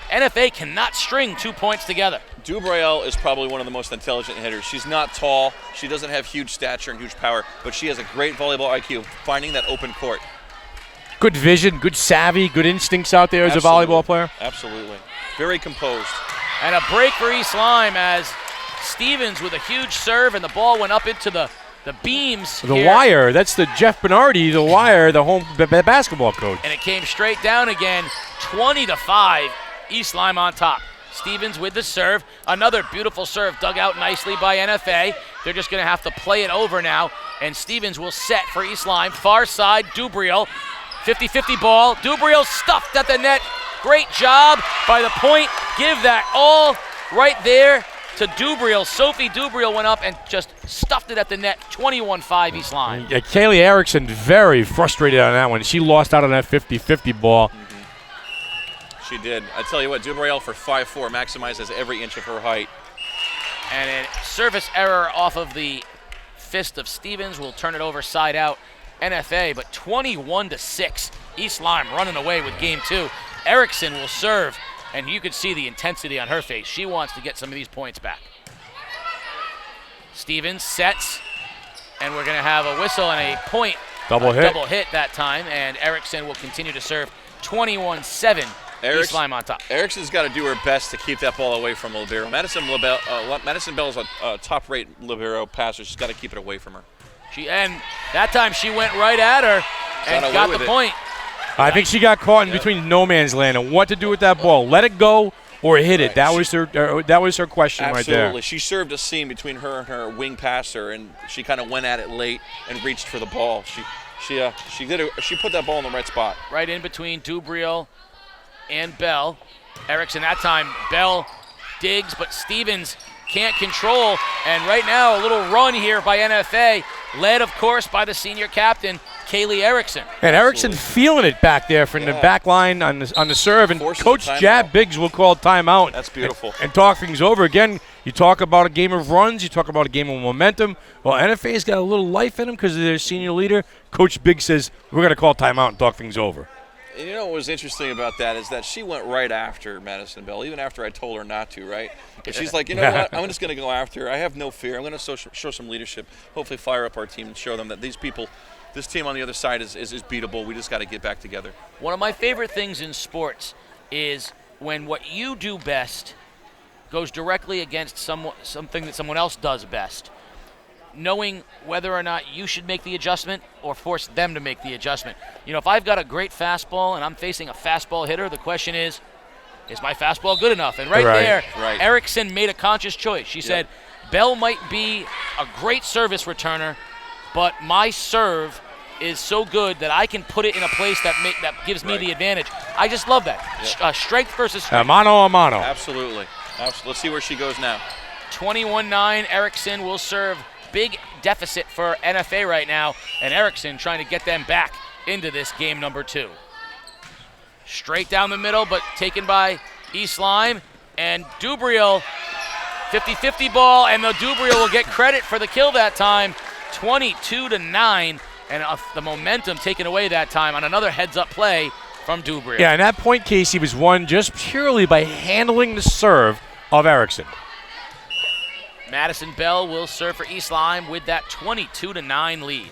NFA cannot string 2 points together. Dubriel is probably one of the most intelligent hitters. She's not tall, she doesn't have huge stature and huge power, but she has a great volleyball IQ, finding that open court. Good vision, good savvy, good instincts out there as a volleyball player. Absolutely. Very composed. And a break for East Lyme as Stevens with a huge serve, and the ball went up into the beams. The wire, that's the Jeff Bernardi, the wire, the home basketball coach. And it came straight down again, 20-5, East Lyme on top. Stevens with the serve, another beautiful serve dug out nicely by NFA. They're just going to have to play it over now, and Stevens will set for East Lyme. Far side, Dubriel, 50-50 ball. Dubriel stuffed at the net. Great job by the point. Give that all right there to Dubriel. Sophie Dubriel went up and just stuffed it at the net. 21-5 East Lyme. Yeah, Kaylee Erickson very frustrated on that one. She lost out on that 50-50 ball. She did. I tell you what, Dubriel for 5'4" maximizes every inch of her height. And a service error off of the fist of Stevens will turn it over side out NFA, but 21-6. East Lyme running away with game 2. Erickson will serve, and you can see the intensity on her face. She wants to get some of these points back. Stevens sets, and we're going to have a whistle and a point. Double hit that time, and Erickson will continue to serve. 21-7. East Lyme on top. Erickson's got to do her best to keep that ball away from libero. Madison Bell's a top-rate libero passer. She's got to keep it away from her. And that time she went right at her and got the point. I think she got caught in between no man's land and what to do with that ball. Let it go or hit it. That was her question right there. Absolutely. She served a seam between her and her wing passer, and she kind of went at it late and reached for the ball. She put that ball in the right spot. Right in between Dubriel and Bell. Erickson that time, Bell digs, but Stevens can't control. And right now, a little run here by NFA, led, of course, by the senior captain, Kaylee Erickson. And Erickson feeling it back there from the back line on the serve. And Coach Jab Biggs will call timeout. That's beautiful. And talk things over. Again, you talk about a game of runs. You talk about a game of momentum. Well, NFA's got a little life in them because of their senior leader. Coach Biggs says, we're going to call timeout and talk things over. And you know what was interesting about that is that she went right after Madison Bell, even after I told her not to, right? But she's like, you know what, I'm just going to go after her. I have no fear. I'm going to show some leadership, hopefully fire up our team and show them that these people, this team on the other side is beatable. We just got to get back together. One of my favorite things in sports is when what you do best goes directly against something that someone else does best. Knowing whether or not you should make the adjustment or force them to make the adjustment. You know, if I've got a great fastball and I'm facing a fastball hitter, the question is my fastball good enough? And right there, Erickson made a conscious choice. She said, Bell might be a great service returner, but my serve is so good that I can put it in a place that gives me the advantage. I just love that. Strength versus strength. Mano a mano. Absolutely. Let's see where she goes now. 21-9, Erickson will serve. Big deficit for NFA right now, and Erickson trying to get them back into this game number 2. Straight down the middle, but taken by East Lyme, and Dubriel, 50-50 ball, and the Dubriel will get credit for the kill that time, 22-9, and the momentum taken away that time on another heads-up play from Dubriel. Yeah, and that point, Casey, was won just purely by handling the serve of Erickson. Madison Bell will serve for East Lyme with that 22-9 lead.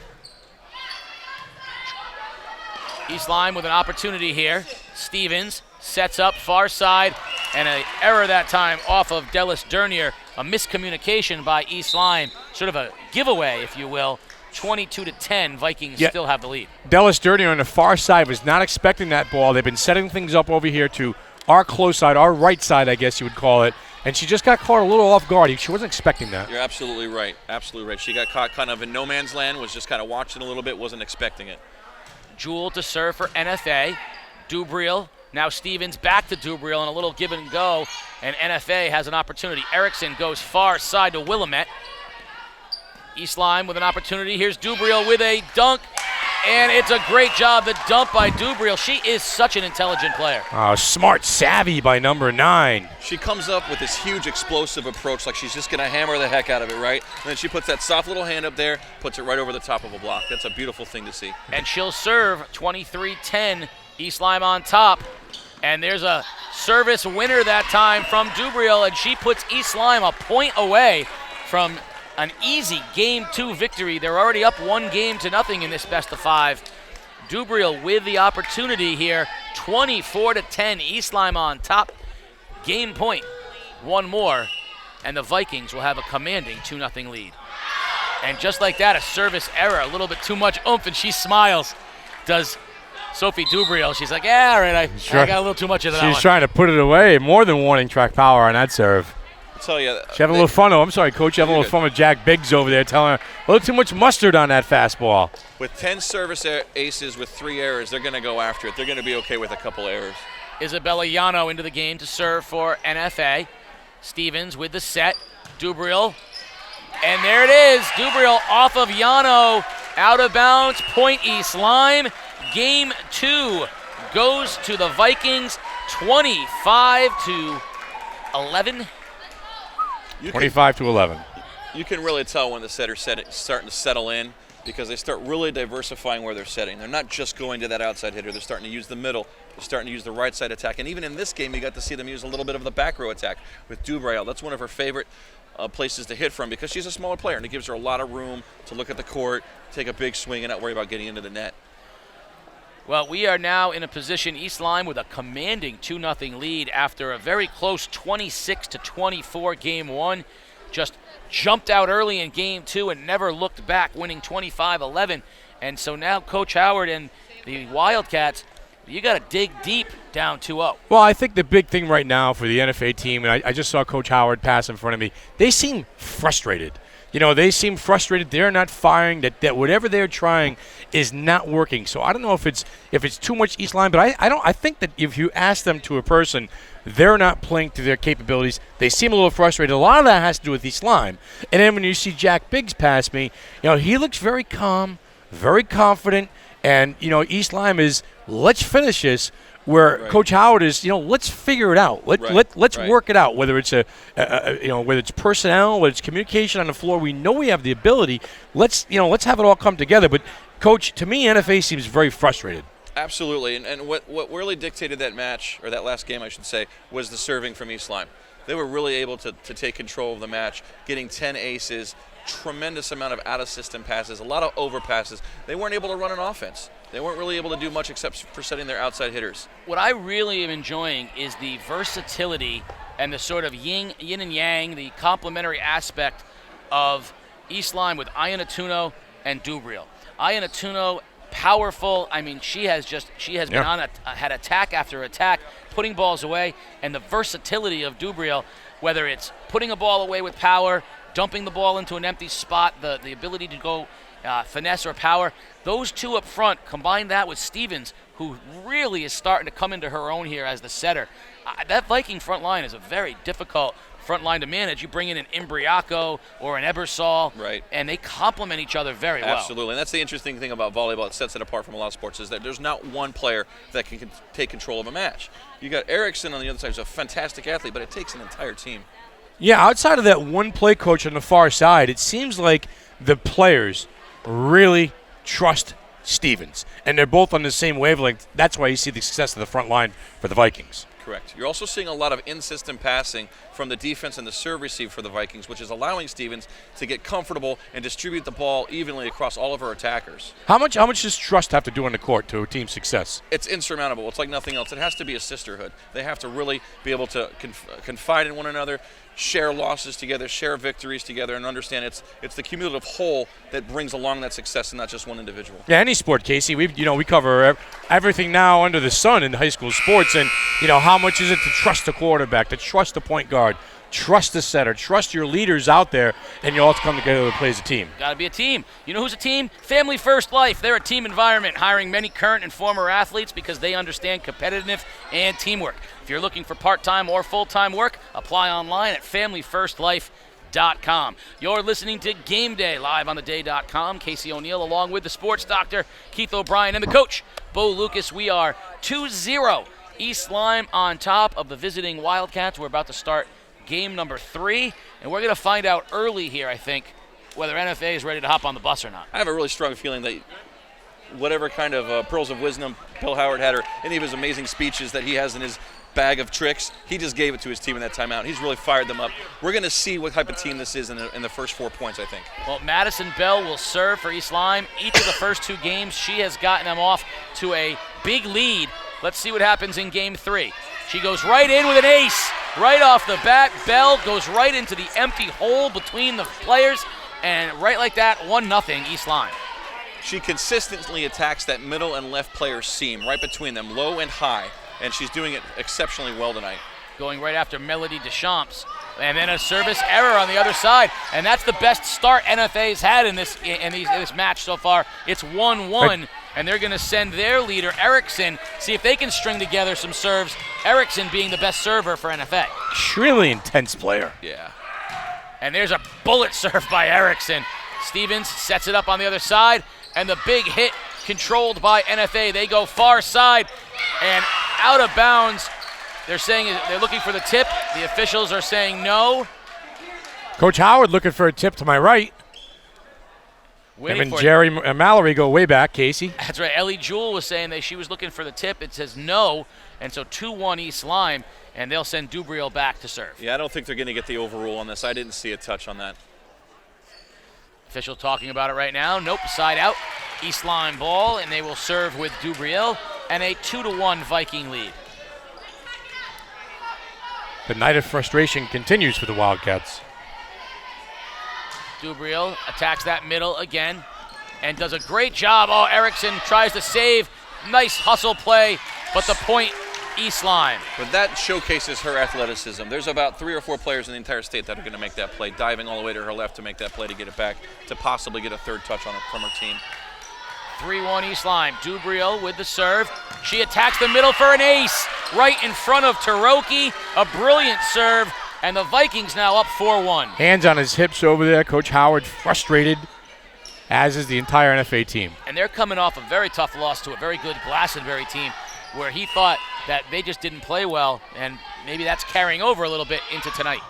East Lyme with an opportunity here. Stevens sets up far side, and an error that time off of Dellis Dernier. A miscommunication by East Lyme, sort of a giveaway, if you will. 22-10, Vikings still have the lead. Dellis Dernier on the far side was not expecting that ball. They've been setting things up over here to our close side, our right side, I guess you would call it. And she just got caught a little off guard. She wasn't expecting that. You're absolutely right. Absolutely right. She got caught kind of in no man's land, was just kind of watching a little bit, wasn't expecting it. Jewell to serve for NFA. Dubriel. Now Stevens back to Dubriel and a little give and go. And NFA has an opportunity. Erickson goes far side to Willamette. East Lyme with an opportunity. Here's Dubriel with a dunk. And it's a great job, the dump by Dubriel. She is such an intelligent player. Smart, savvy by number 9. She comes up with this huge explosive approach, like she's just going to hammer the heck out of it, right? And then she puts that soft little hand up there, puts it right over the top of a block. That's a beautiful thing to see. And she'll serve 23-10, East Lyme on top. And there's a service winner that time from Dubriel, and she puts East Lyme a point away from an easy Game 2 victory. They're already up 1-0 in this best of 5. Dubriel with the opportunity here, 24-10, East Lyme on top. Game point, one more, and the Vikings will have a commanding 2-0 lead. And just like that, a service error, a little bit too much oomph, and she smiles. Does Sophie Dubriel. She's like, yeah, all right, I got a little too much of that one. She's trying to put it away. More than warning track power on that serve. I'll tell you. She's having a little fun. I'm sorry, Coach. Having a little fun with Jack Biggs over there, telling her a little too much mustard on that fastball. With 10 service aces with 3 errors, they're going to go after it. They're going to be okay with a couple errors. Isabella Yano into the game to serve for NFA. Stevens with the set. Dubriel. And there it is. Dubriel off of Yano. Out of bounds. Point East Lyme. Game 2 goes to the Vikings. 25-11. 25-11. You can really tell when the setter's starting to settle in because they start really diversifying where they're setting. They're not just going to that outside hitter. They're starting to use the middle. They're starting to use the right side attack. And even in this game, you got to see them use a little bit of the back row attack with Dubriel. That's one of her favorite places to hit from because she's a smaller player, and it gives her a lot of room to look at the court, take a big swing, and not worry about getting into the net. Well, we are now in a position, East Lyme with a commanding 2-0 lead after a very close 26-24 Game 1. Just jumped out early in Game 2 and never looked back, winning 25-11. And so now Coach Howard and the Wildcats, you got to dig deep down 2-0. Well, I think the big thing right now for the NFA team, and I just saw Coach Howard pass in front of me, they seem frustrated. You know, they seem frustrated. They're not firing. That whatever they're trying is not working. So I don't know if it's too much East Lyme, but I think that if you ask them to a person, they're not playing to their capabilities. They seem a little frustrated. A lot of that has to do with East Lyme. And then when you see Jack Biggs pass me, you know, he looks very calm, very confident, and you know, East Lyme is let's finish this. Where right. Coach Howard is, you know, let's figure it out. Let's work it out. Whether it's whether it's personnel, whether it's communication on the floor, we know we have the ability. Let's have it all come together. But Coach, to me, NFA seems very frustrated. Absolutely, and what really dictated that match, or that last game, I should say, was the serving from East Lyme. They were really able to take control of the match, getting 10 aces, tremendous amount of out-of-system passes, a lot of overpasses. They weren't able to run an offense. They weren't really able to do much except for setting their outside hitters. What I really am enjoying is the versatility and the sort of yin and yang, the complementary aspect of East Lyme with Iannatuno and Dubriel. Iannatuno, powerful. I mean, she has been on had attack after attack, putting balls away, and the versatility of Dubriel, whether it's putting a ball away with power, dumping the ball into an empty spot, the ability to go finesse or power. Those two up front, combine that with Stevens, who really is starting to come into her own here as the setter. That Viking front line is a very difficult front line to manage. You bring in an Imbriaco or an Ebersol, right, and they complement each other very well. Absolutely, and that's the interesting thing about volleyball. It sets it apart from a lot of sports is that there's not one player that can take control of a match. You got Erickson on the other side, who's a fantastic athlete, but it takes an entire team. Yeah, outside of that one play coach on the far side, it seems like the players really trust Stevens, and they're both on the same wavelength. That's why you see the success of the front line for the Vikings. Correct. You're also seeing a lot of in-system passing from the defense and the serve receive for the Vikings, which is allowing Stevens to get comfortable and distribute the ball evenly across all of her attackers. How much does trust have to do on the court to a team's success? It's insurmountable. It's like nothing else. It has to be a sisterhood. They have to really be able to confide in one another, share losses together, share victories together, and understand it's the cumulative whole that brings along that success and not just one individual. Yeah, any sport, Casey. We cover everything now under the sun in high school sports, and how much is it to trust the quarterback, to trust the point guard, trust the setter, trust your leaders out there, and you all have to come together to play as a team. Got to be a team. You know who's a team? Family First Life. They're a team environment, hiring many current and former athletes because they understand competitiveness and teamwork. If you're looking for part-time or full-time work, apply online at familyfirstlife.com. day.com. You're listening to Game Day live on the day.com. Casey O'Neill along with the sports doctor, Keith O'Brien, and the coach, Bo Lucas. We are 2-0 East Lyme on top of the visiting Wildcats. We're about to start game number 3, and we're going to find out early here, I think, whether NFA is ready to hop on the bus or not. I have a really strong feeling that whatever kind of pearls of wisdom Bill Howard had, or any of his amazing speeches that he has in his bag of tricks, he just gave it to his team in that timeout. He's really fired them up. We're going to see what type of team this is in the first 4 points, I think. Well, Madison Bell will serve for East Lyme. Each of the first 2 games, she has gotten them off to a big lead. Let's see what happens in game 3. She goes right in with an ace. Right off the bat, Bell goes right into the empty hole between the players, and right like that, 1-0 East Lyme. She consistently attacks that middle and left player's seam, right between them, low and high, and she's doing it exceptionally well tonight. Going right after Melody Deschamps. And then a service error on the other side, and that's the best start NFA's had in this match so far. It's 1-1, and they're going to send their leader, Erickson, see if they can string together some serves. Erickson being the best server for NFA. Extremely intense player. Yeah. And there's a bullet serve by Erickson. Stevens sets it up on the other side, and the big hit controlled by NFA. They go far side and out of bounds. They're saying they're looking for the tip. The officials are saying no. Coach Howard looking for a tip to my right. Him and Jerry Mallory go way back, Casey. That's right. Ellie Jewell was saying that she was looking for the tip. It says no, and so 2-1 East Lyme, and they'll send Dubriel back to serve. Yeah, I don't think they're going to get the overrule on this. I didn't see a touch on that. Official talking about it right now. Nope, side out. East Lyme ball, and they will serve with Dubriel, and a 2-1 Viking lead. The night of frustration continues for the Wildcats. Dubriel attacks that middle again and does a great job. Oh, Erickson tries to save. Nice hustle play, but the point, East Lyme. But that showcases her athleticism. There's about 3 or 4 players in the entire state that are going to make that play, diving all the way to her left to make that play to get it back, to possibly get a third touch on it from her team. 3-1 East Lyme. Dubriel with the serve. She attacks the middle for an ace right in front of Taroki. A brilliant serve, and the Vikings now up 4-1. Hands on his hips over there. Coach Howard frustrated, as is the entire NFA team. And they're coming off a very tough loss to a very good Glastonbury team, where he thought that they just didn't play well, and maybe that's carrying over a little bit into tonight.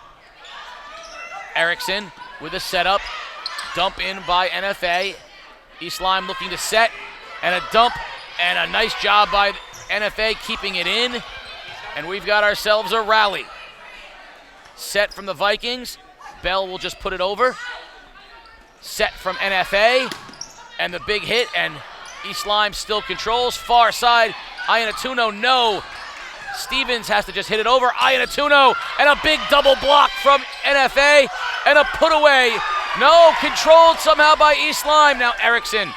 Erickson with a setup. Dump in by NFA. East Lyme looking to set, and a dump, and a nice job by NFA keeping it in, and we've got ourselves a rally. Set from the Vikings. Bell will just put it over. Set from NFA, and the big hit, and East Lyme still controls. Far side, Iannatuno, no. Stevens has to just hit it over. Iannatuno, and a big double block from NFA, and a put away. No, controlled somehow by East Lyme. Now Erickson,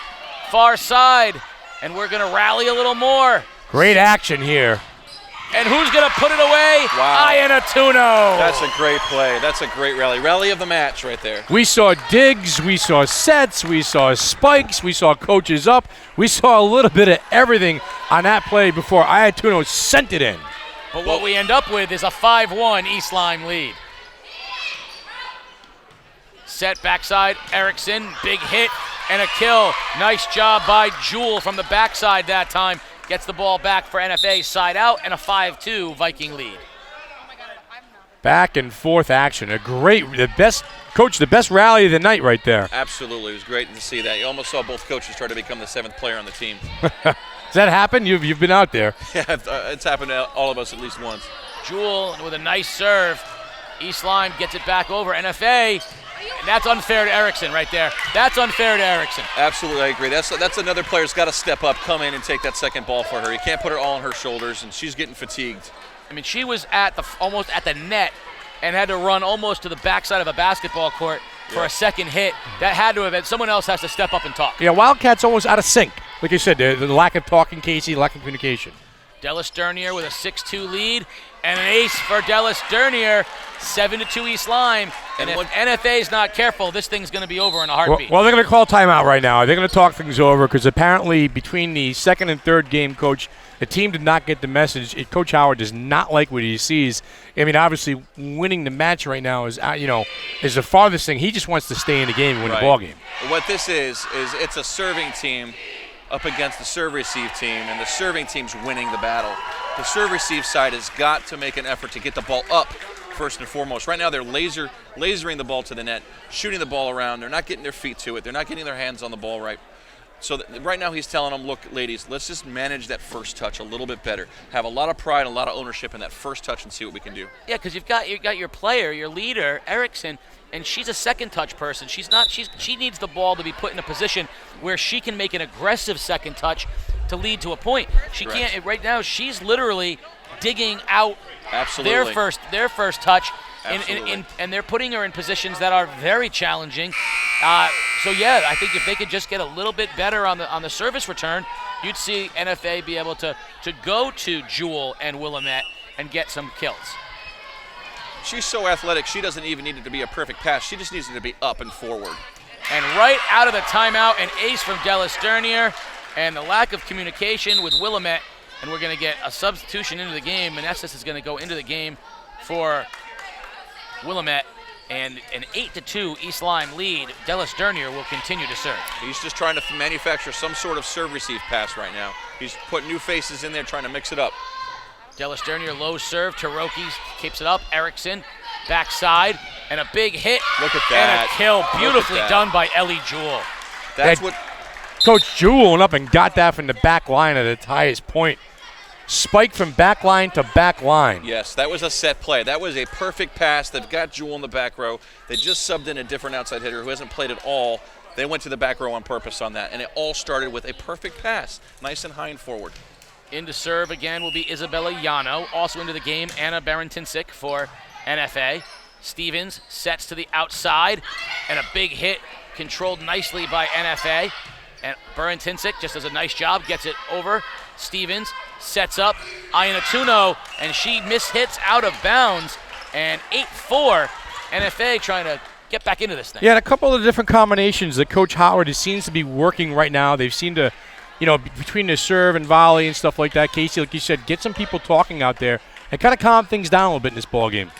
far side, and we're going to rally a little more. Great action here. And who's going to put it away? Wow. Iannatuno. That's a great play. That's a great rally. Rally of the match right there. We saw digs, we saw sets, we saw spikes, we saw coaches up. We saw a little bit of everything on that play before Iannatuno sent it in. But what we end up with is a 5-1 East Lyme lead. Set backside, Erickson, big hit and a kill. Nice job by Jewell from the backside that time. Gets the ball back for NFA, side out, and a 5-2 Viking lead. Back and forth action. The best rally of the night right there. Absolutely. It was great to see that. You almost saw both coaches try to become the 7th player on the team. Does that happen? You've been out there. Yeah, it's happened to all of us at least once. Jewell with a nice serve. East Lyme gets it back over NFA. And that's unfair to Erickson right there. That's unfair to Erickson. Absolutely, I agree. That's another player's got to step up, come in and take that second ball for her. You can't put her all on her shoulders, and she's getting fatigued. I mean, she was almost at the net and had to run almost to the backside of a basketball court for a second hit. That had to have been, someone else has to step up and talk. Yeah, Wildcats almost out of sync. Like you said, the lack of talking, Casey, lack of communication. Della Sternier with a 6-2 lead, and an ace for Della Sternier, 7-2 East Lyme. And if NFA is not careful, this thing's going to be over in a heartbeat. Well, they're going to call timeout right now. They're going to talk things over because apparently between the second and third game, Coach, the team did not get the message. Coach Howard does not like what he sees. I mean, obviously, winning the match right now is the farthest thing. He just wants to stay in the game and win the ball game. What this is it's a serving team up against the serve-receive team, and the serving team's winning the battle. The serve-receive side has got to make an effort to get the ball up first and foremost. Right now they're lasering the ball to the net, shooting the ball around. They're not getting their feet to it. They're not getting their hands on the ball right. So right now he's telling them, look, ladies, let's just manage that first touch a little bit better. Have a lot of pride and a lot of ownership in that first touch and see what we can do. Yeah, because you've got your player, your leader, Erickson, and she's a second touch person. She needs the ball to be put in a position where she can make an aggressive second touch to lead to a point. She can't right now. She's literally digging out their first touch, and they're putting her in positions that are very challenging. So yeah, I think if they could just get a little bit better on the service return, you'd see NFA be able to go to Jewel and Willamette and get some kills. She's so athletic, she doesn't even need it to be a perfect pass. She just needs it to be up and forward. And right out of the timeout, an ace from Della Sternier, and the lack of communication with Willamette, and we're going to get a substitution into the game. Meneses is going to go into the game for Willamette, and an 8-2 East Lyme lead. Della Sternier will continue to serve. He's just trying to manufacture some sort of serve-receive pass right now. He's putting new faces in there, trying to mix it up. Della Sternier low serve. Taroki keeps it up. Erickson backside, and a big hit. Look at that. And a kill. Beautifully done by Ellie Jewell. That's what Coach Jewell went up and got that from the back line at its highest point. Spike from back line to back line. Yes, that was a set play. That was a perfect pass. They've got Jewell in the back row. They just subbed in a different outside hitter who hasn't played at all. They went to the back row on purpose on that, and it all started with a perfect pass. Nice and high and forward. Into serve again will be Isabella Yano. Also into the game, Anna Barantinsic for NFA. Stevens sets to the outside, and a big hit controlled nicely by NFA. And Barantinsic just does a nice job, gets it over. Stevens sets up Iannatuno, and she mishits out of bounds. And 8-4, NFA trying to get back into this thing. Yeah, and a couple of different combinations that Coach Howard seems to be working right now. They've seemed to, between the serve and volley and stuff like that, Casey, like you said, get some people talking out there and kind of calm things down a little bit in this ball game.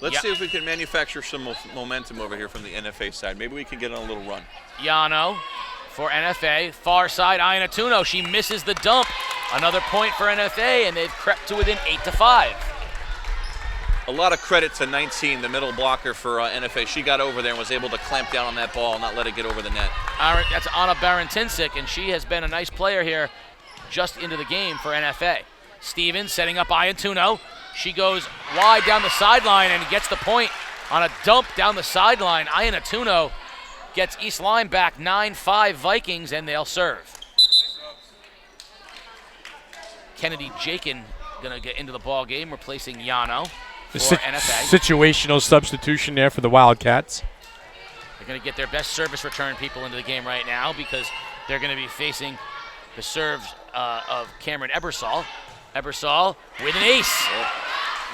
Let's see if we can manufacture some momentum over here from the NFA side. Maybe we can get on a little run. Yano for NFA. Far side, Iannatuno. She misses the dump. Another point for NFA, and they've crept to within 8-5. A lot of credit to 19, the middle blocker for NFA. She got over there and was able to clamp down on that ball and not let it get over the net. That's Anna Barantinsic, and she has been a nice player here just into the game for NFA. Stevens setting up Iannatuno. She goes wide down the sideline and gets the point on a dump down the sideline. Iannatuno gets East Lyme back 9-5 Vikings, and they'll serve. Kennedy Jakin going to get into the ball game, replacing Yano for NFA. Situational substitution there for the Wildcats. They're going to get their best service return people into the game right now because they're going to be facing the serves of Cameron Ebersol. Ebersol with an ace.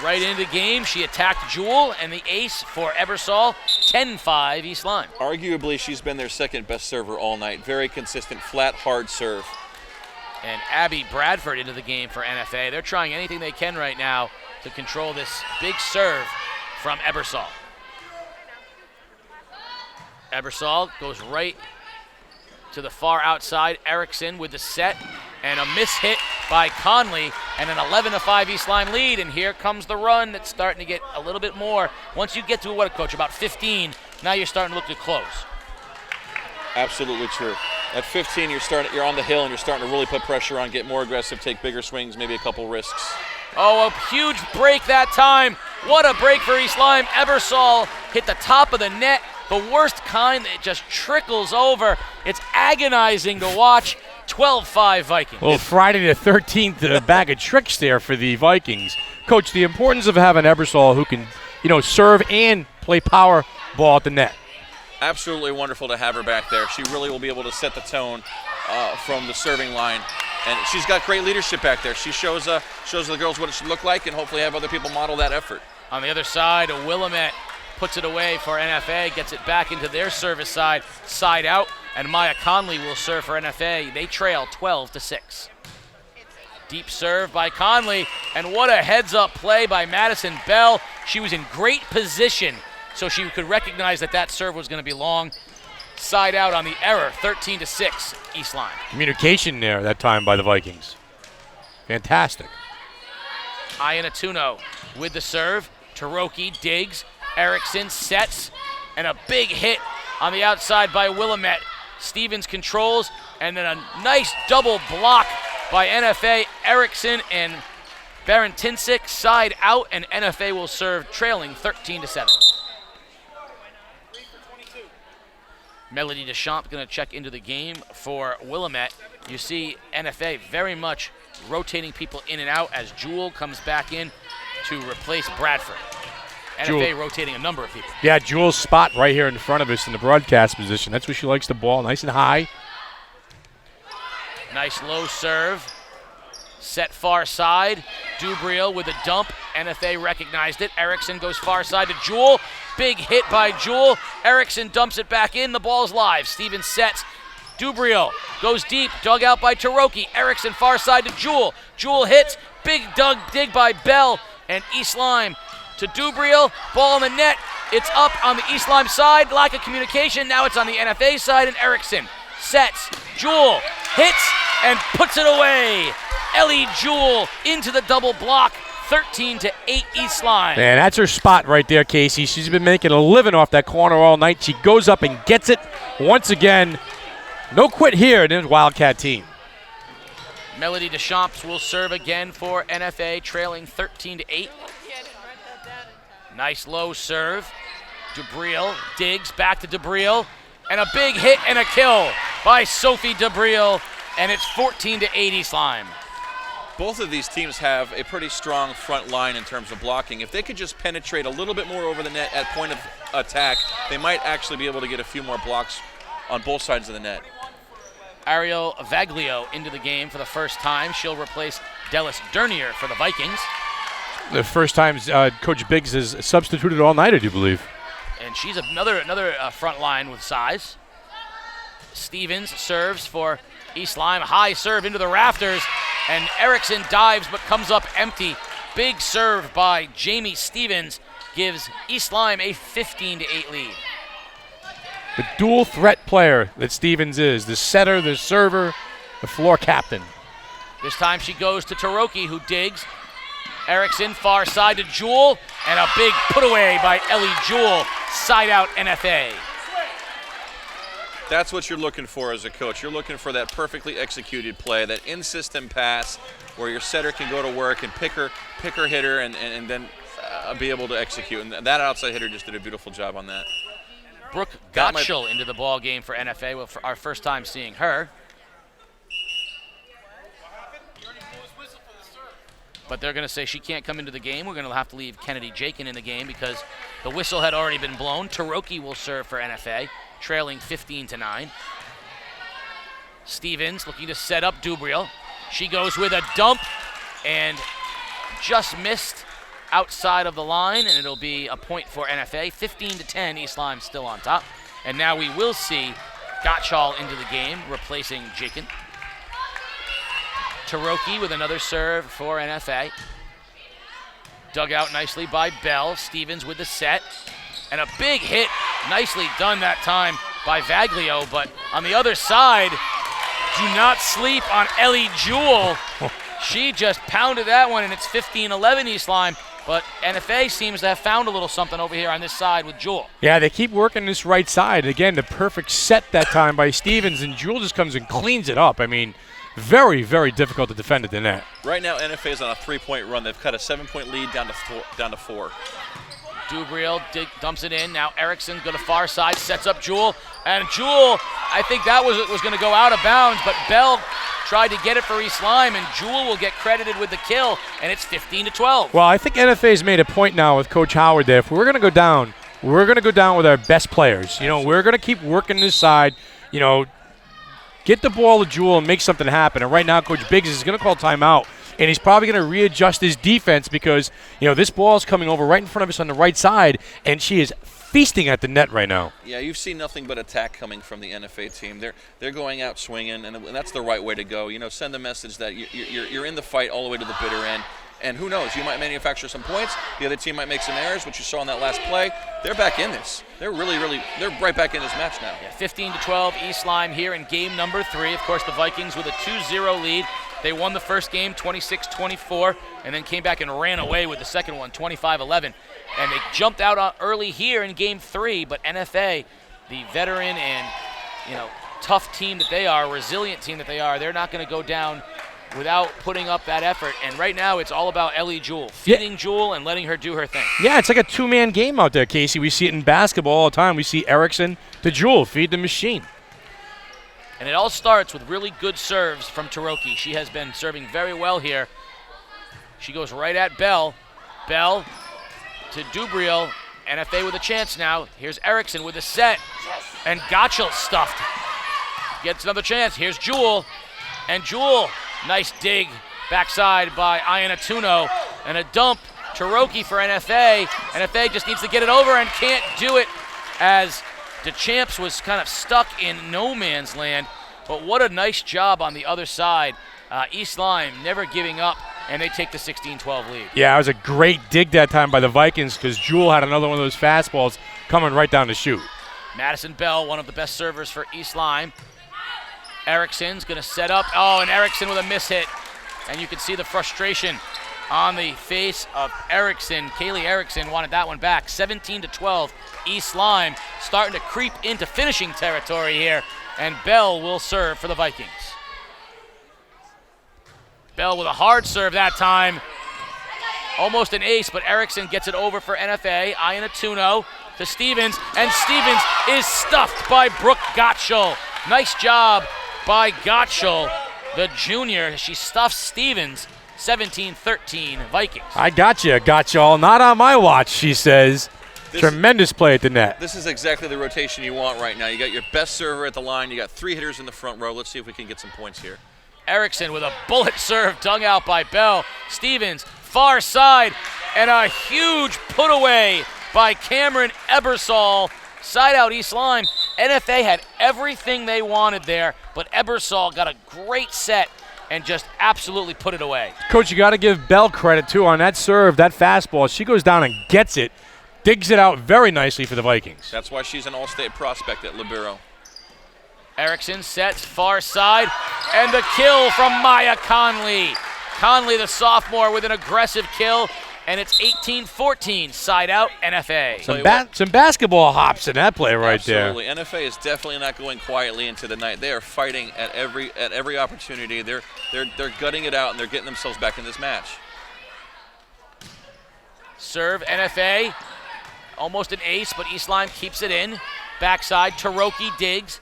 Right into the game, she attacked Jewell, and the ace for Ebersol, 10-5 East Lyme. Arguably, she's been their second best server all night. Very consistent, flat, hard serve. And Abby Bradford into the game for NFA. They're trying anything they can right now to control this big serve from Ebersol. Ebersol goes right to the far outside. Erickson with the set, and a mishit by Conley, and an 11-5 East Lyme lead. And here comes the run that's starting to get a little bit more. Once you get to what, Coach, about 15, now you're starting to look to close. Absolutely true. At 15, you're on the hill and you're starting to really put pressure on, get more aggressive, take bigger swings, maybe a couple risks. Oh, a huge break that time. What a break for East Lyme. Ebersol hit the top of the net, the worst kind that just trickles over. It's agonizing to watch. 12-5 Vikings. Well, Friday the 13th, a bag of tricks there for the Vikings. Coach, the importance of having Ebersol who can, serve and play power ball at the net. Absolutely wonderful to have her back there. She really will be able to set the tone from the serving line. And she's got great leadership back there. She shows the girls what it should look like and hopefully have other people model that effort. On the other side, Willamette puts it away for NFA, gets it back into their service side out, and Maya Conley will serve for NFA. They trail 12-6. Deep serve by Conley, and what a heads-up play by Madison Bell. She was in great position, so she could recognize that serve was going to be long. Side out on the error, 13-6, East Lyme. Communication there that time by the Vikings. Fantastic. Ian Atuno with the serve. Taroki digs. Erickson sets. And a big hit on the outside by Willamette. Stevens controls. And then a nice double block by NFA. Erickson and Barantinsic side out. And NFA will serve trailing 13-7. Melody Deschamps going to check into the game for Willamette. You see NFA very much rotating people in and out as Jewel comes back in to replace Bradford. NFA rotating a number of people. Yeah, Jewel's spot right here in front of us in the broadcast position. That's where she likes the ball, nice and high. Nice low serve. Set far side. Dubriel with a dump. NFA recognized it. Erickson goes far side to Jewel. Big hit by Jewel. Erickson dumps it back in. The ball's live. Stevens sets. Dubriel goes deep. Dug out by Taroki. Erickson far side to Jewel. Jewel hits. Big dig by Bell. And East Lyme to Dubriel. Ball in the net. It's up on the East Lyme side. Lack of communication. Now it's on the NFA side. And Erickson sets. Jewel hits and puts it away. Ellie Jewel into the double block. 13-8 East Lyme. Man, that's her spot right there, Casey. She's been making a living off that corner all night. She goes up and gets it once again. No quit here in this Wildcat team. Melody Deschamps will serve again for NFA, trailing 13-8. Nice low serve. Dubriel digs back to Dubriel. And a big hit and a kill by Sophie Dubriel. And it's 14-8 East Lyme. Both of these teams have a pretty strong front line in terms of blocking. If they could just penetrate a little bit more over the net at point of attack, they might actually be able to get a few more blocks on both sides of the net. Ariel Vaglio into the game for the first time. She'll replace Dallas Dernier for the Vikings. The first time Coach Biggs has substituted all night, I do believe. And she's another front line with size. Stevens serves for East Lyme. High serve into the rafters. And Erickson dives but comes up empty. Big serve by Jamie Stevens gives East Lyme a 15-8 lead. The dual threat player that Stevens is, the setter, the server, the floor captain. This time she goes to Taroki, who digs. Erickson far side to Jewel, and a big put away by Ellie Jewel, side out NFA. That's what you're looking for as a coach. You're looking for that perfectly executed play, that in-system pass where your setter can go to work and pick her hitter and then be able to execute. And that outside hitter just did a beautiful job on that. Brooke Gottschall into the ball game for NFA. Well, for our first time seeing her. But they're going to say she can't come into the game. We're going to have to leave Kennedy Jakin in the game because the whistle had already been blown. Taroki will serve for NFA, trailing 15-9. Stevens looking to set up Dubriel. She goes with a dump and just missed outside of the line, and it'll be a point for NFA. 15-10, East Lyme still on top. And now we will see Gottschall into the game, replacing Jakin. Taroki with another serve for NFA. Dug out nicely by Bell. Stevens with the set. And a big hit, nicely done that time by Vaglio. But on the other side, do not sleep on Ellie Jewel. She just pounded that one, and it's 15-11 East Lyme. But NFA seems to have found a little something over here on this side with Jewel. Yeah, they keep working this right side. Again, the perfect set that time by Stevens, and Jewel just comes and cleans it up. I mean, very, very difficult to defend at the net. Right now, NFA is on a 3-point run. They've cut a 7-point lead down to four. Dubriel dumps it in. Now Erickson go to far side, sets up Jewel. And Jewel, I think that was going to go out of bounds, but Bell tried to get it for East Lyme, and Jewel will get credited with the kill, and it's 15-12. Well, I think NFA's made a point now with Coach Howard there. If we're going to go down, we're going to go down with our best players. You know, we're going to keep working this side, you know, get the ball to Jewel and make something happen. And right now, Coach Biggs is going to call timeout, and he's probably going to readjust his defense because, this ball is coming over right in front of us on the right side, and she is feasting at the net right now. Yeah, you've seen nothing but attack coming from the NFA team. They're going out swinging, and that's the right way to go. Send a message that you're in the fight all the way to the bitter end. And who knows, you might manufacture some points. The other team might make some errors, which you saw in that last play. They're back in this. They're they're right back in this match now. Yeah, 15-12 East Lyme here in game number 3. Of course, the Vikings with a 2-0 lead. They won the first game 26-24 and then came back and ran away with the second one 25-11. And they jumped out early here in game 3, but NFA, the veteran and tough team that they are, resilient team that they are, they're not going to go down without putting up that effort. And right now it's all about Ellie Jewel, feeding Jewel and letting her do her thing. Yeah, it's like a two-man game out there, Casey. We see it in basketball all the time. We see Erickson to Jewel, feed the machine. And it all starts with really good serves from Taroki. She has been serving very well here. She goes right at Bell. Bell to Dubriel. NFA with a chance now. Here's Erickson with a set. And Gottschall stuffed. Gets another chance. Here's Jewel. And Jewel, nice dig backside by Iannatuno. And a dump. Taroki for NFA. NFA just needs to get it over and can't do it as DeChamps was kind of stuck in no man's land. But what a nice job on the other side. East Lyme never giving up, and they take the 16-12 lead. Yeah, it was a great dig that time by the Vikings because Jewel had another one of those fastballs coming right down the chute. Madison Bell, one of the best servers for East Lyme. Erickson's going to set up. Oh, and Erickson with a mishit. And you can see the frustration on the face of Erickson. Kaylee Erickson wanted that one back. 17-12, East Lyme starting to creep into finishing territory here. And Bell will serve for the Vikings. Bell with a hard serve that time. Almost an ace, but Erickson gets it over for NFA. Iannatuno to Stevens, and Stevens is stuffed by Brooke Gottschall. Nice job by Gottschall, the junior. She stuffs Stevens. 17-13 Vikings. I got you, Gottschall. Not on my watch, she says. Tremendous play at the net. This is exactly the rotation you want right now. You got your best server at the line. You got 3 hitters in the front row. Let's see if we can get some points here. Erickson with a bullet serve dug out by Bell. Stevens, far side, and a huge put away by Cameron Ebersol. Side out East Lyme. NFA had everything they wanted there, but Ebersol got a great set and just absolutely put it away. Coach, you got to give Bell credit, too, on that serve, that fastball. She goes down and gets it, digs it out very nicely for the Vikings. That's why she's an all-state prospect at libero. Erickson sets far side, and the kill from Maya Conley. Conley, the sophomore, with an aggressive kill, and it's 18-14, side out, NFA. Some basketball hops in that play right Absolutely. There. NFA is definitely not going quietly into the night. They are fighting at every opportunity. They're gutting it out, and they're getting themselves back in this match. Serve, NFA, almost an ace, but East Lyme keeps it in. Backside, Taroki digs.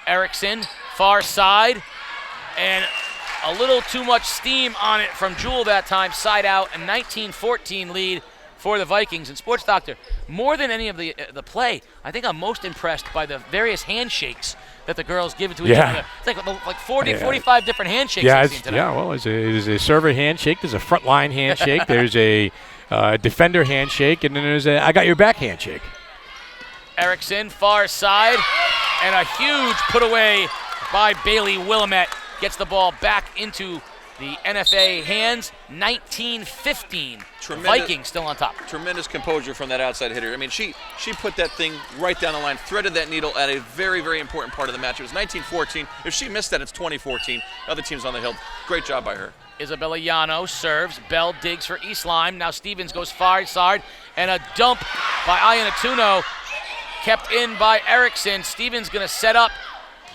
Erickson, far side, and a little too much steam on it from Jewel that time, side out, a 19-14 lead for the Vikings. And Sports Doctor, more than any of the play, I think I'm most impressed by the various handshakes that the girls give to each other. It's like 45 different handshakes I've seen today. Yeah, well, there's a server handshake, there's a frontline handshake, there's a defender handshake, and then there's a I got your back handshake. Erickson, far side, and a huge put away by Bailey Willamette. Gets the ball back into the NFA hands. 19-15. Vikings still on top. Tremendous composure from that outside hitter. I mean, she put that thing right down the line, threaded that needle at a very, very important part of the match. It was 19-14. If she missed that, it's 20-14. Other teams on the hill. Great job by her. Isabella Llano serves. Bell digs for East Lyme. Now Stevens goes far side, and a dump by Iannatuno. Kept in by Erickson. Stevens going to set up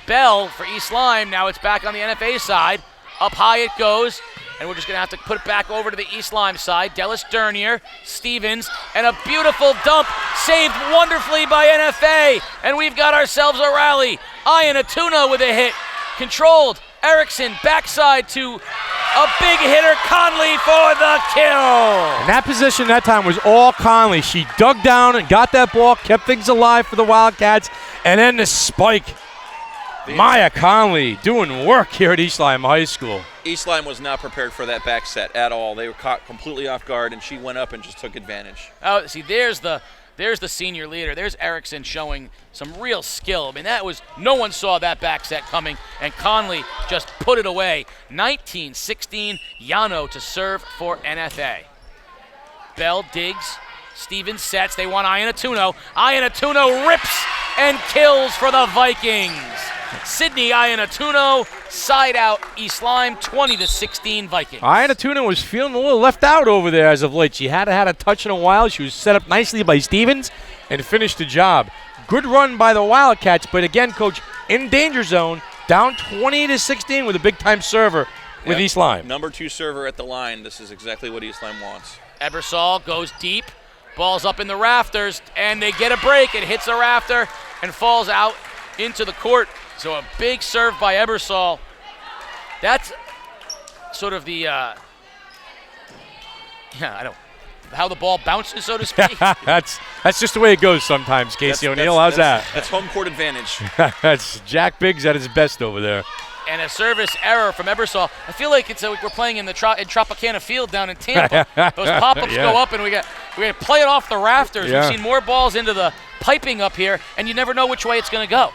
Bell for East Lyme. Now it's back on the NFA side. Up high it goes, and we're just going to have to put it back over to the East Lyme side. Dellis Dernier, Stevens, and a beautiful dump saved wonderfully by NFA. And we've got ourselves a rally. Iannatuno with a hit. Controlled. Erickson backside to a big hitter, Conley for the kill. And that position that time was all Conley. She dug down and got that ball, kept things alive for the Wildcats, and then the spike. Maya Conley doing work here at East Lyme High School. East Lyme was not prepared for that back set at all. They were caught completely off guard, and she went up and just took advantage. Oh, see, there's the senior leader. There's Erickson showing some real skill. I mean, no one saw that back set coming, and Conley just put it away. 19-16, Yano to serve for NFA. Bell digs. Stevens sets. They want Iannatuno. Iannatuno rips and kills for the Vikings. Sydney Iannatuno, side out East Lyme, 20-16 Vikings. Iannatuno was feeling a little left out over there as of late. She hadn't had a touch in a while. She was set up nicely by Stevens and finished the job. Good run by the Wildcats, but again, Coach, in danger zone, down 20-16 with a big-time server with East Lyme. Number 2 server at the line. This is exactly what East Lyme wants. Ebersol goes deep. Ball's up in the rafters, and they get a break. It hits a rafter and falls out into the court. So a big serve by Ebersol. That's sort of the, how the ball bounces, so to speak. That's just the way it goes sometimes, Casey O'Neill. How's that? That's home court advantage. That's Jack Biggs at his best over there. And a service error from Ebersol. I feel like it's we're playing in Tropicana Field down in Tampa. Those pop-ups go up, and we got to play it off the rafters. Yeah. We've seen more balls into the piping up here, and you never know which way it's going to go.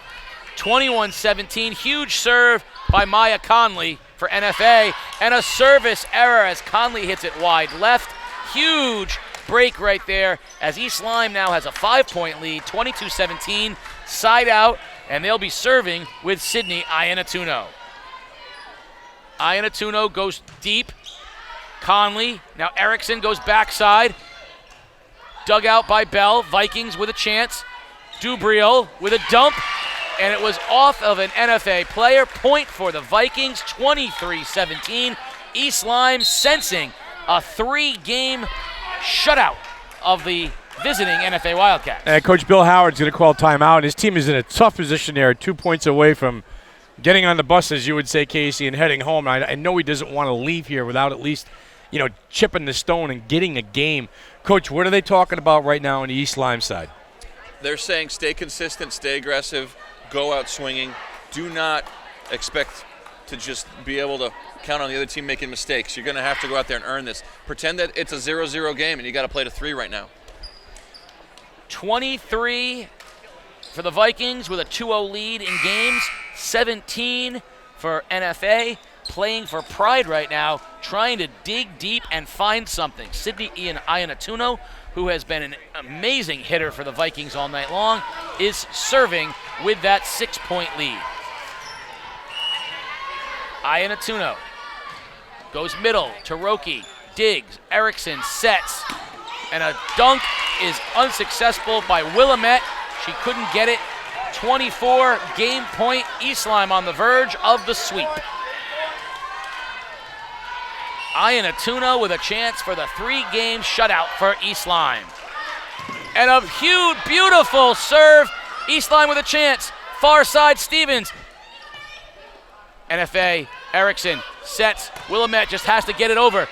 21-17, huge serve by Maya Conley for NFA, and a service error as Conley hits it wide left. Huge break right there as East Lyme now has a 5-point lead, 22-17, side out, and they'll be serving with Sydney Iannatuno. Iannatuno goes deep. Conley, now Erickson goes backside. Dug out by Bell. Vikings with a chance. Dubriel with a dump. And it was off of an NFA player. Point for the Vikings, 23-17. East Lyme sensing a 3-game shutout of the visiting NFA Wildcats. And Coach Bill Howard's going to call timeout. His team is in a tough position there, 2 points away from getting on the bus, as you would say, Casey, and heading home. I know he doesn't want to leave here without at least, chipping the stone and getting a game. Coach, what are they talking about right now on the East Lyme side? They're saying stay consistent, stay aggressive, go out swinging. Do not expect to just be able to count on the other team making mistakes. You're going to have to go out there and earn this. Pretend that it's a 0-0 game and you got to play to 3 right now. 23 for the Vikings with a 2-0 lead in games. 17 for NFA, playing for pride right now, trying to dig deep and find something. Sydney Iannatuno, who has been an amazing hitter for the Vikings all night long, is serving with that 6-point lead. Iannatuno goes middle. Taroki digs. Erickson sets. And a dunk is unsuccessful by Willamette. She couldn't get it. 24 game point. East Lyme on the verge of the sweep. Iannatuno with a chance for the 3-game shutout for East Lyme. And a huge, beautiful serve. East Lyme with a chance. Far side Stevens. NFA, Erickson sets. Willamette just has to get it over.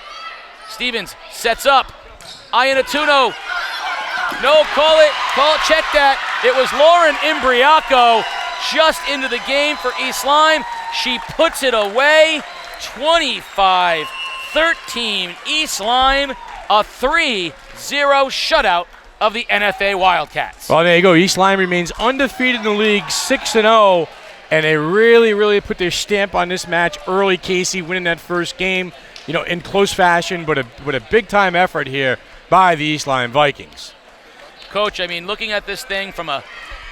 Stevens sets up. Iannatuno. No, check that. It was Lauren Imbriaco just into the game for East Lyme. She puts it away. 25-13 East Lyme, a 3-0 shutout of the NFA Wildcats. Well, there you go. East Lyme remains undefeated in the league, 6-0, and they really, really put their stamp on this match early. Casey winning that first game, in close fashion, but a big-time effort here by the East Lyme Vikings. Coach, looking at this thing from a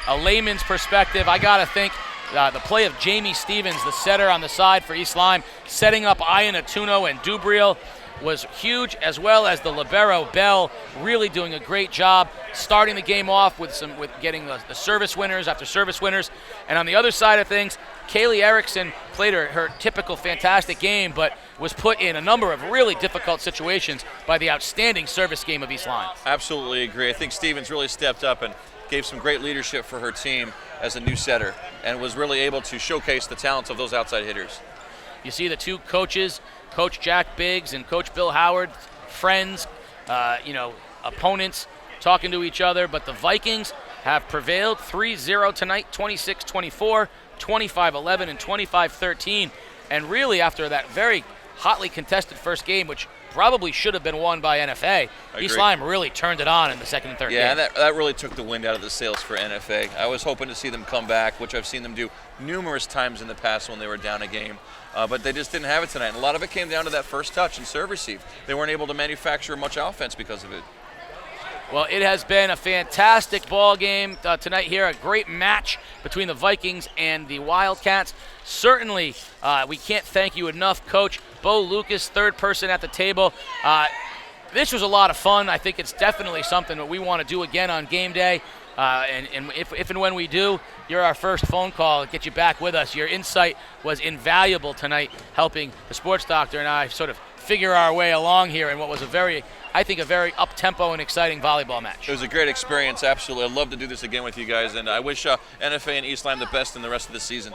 layman's perspective, I got to think the play of Jamie Stevens, the setter on the side for East Lyme, setting up Iannatuno and Dubriel was huge, as well as the libero Bell really doing a great job starting the game off with getting the service winners after service winners. And on the other side of things, Kaylee Erickson played her typical fantastic game, but was put in a number of really difficult situations by the outstanding service game of East Lyme. Absolutely agree. I think Stevens really stepped up and gave some great leadership for her team as a new setter and was really able to showcase the talents of those outside hitters. You see the two coaches, Coach Jack Biggs and Coach Bill Howard, friends, opponents, talking to each other, but the Vikings have prevailed 3-0 tonight, 26-24. 25-11 and 25-13. And really, after that very hotly contested first game, which probably should have been won by NFA, East Lyme really turned it on in the second and third game. Yeah, that really took the wind out of the sails for NFA. I was hoping to see them come back, which I've seen them do numerous times in the past when they were down a game. But they just didn't have it tonight. And a lot of it came down to that first touch and serve receive. They weren't able to manufacture much offense because of it. Well, it has been a fantastic ball game tonight here. A great match between the Vikings and the Wildcats. Certainly, we can't thank you enough, Coach. Bo Lucas, third person at the table. This was a lot of fun. I think it's definitely something that we want to do again on game day. And if and when we do, you're our first phone call and get you back with us. Your insight was invaluable tonight, helping the sports doctor and I sort of figure our way along here in what was a very up-tempo and exciting volleyball match. It was a great experience, absolutely. I'd love to do this again with you guys, and I wish NFA and East Lyme the best in the rest of the season.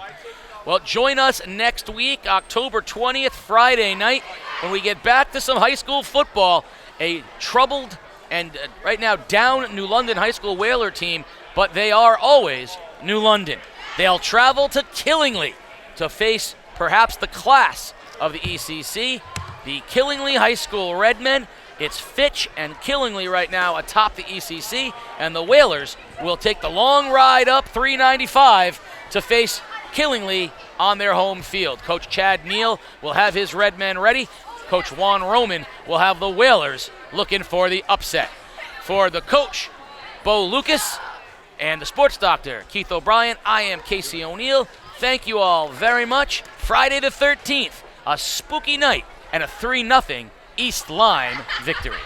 Well, join us next week, October 20th, Friday night, when we get back to some high school football. A troubled and right now down New London High School Whaler team, but they are always New London. They'll travel to Killingly to face perhaps the class of the ECC, the Killingly High School Redmen. It's Fitch and Killingly right now atop the ECC, and the Whalers will take the long ride up 395 to face Killingly on their home field. Coach Chad Neal will have his Redmen ready. Coach Juan Roman will have the Whalers looking for the upset. For the coach, Bo Lucas, and the sports doctor, Keith O'Brien, I am Casey O'Neill. Thank you all very much. Friday the 13th, a spooky night and a 3-0 East Lyme victory.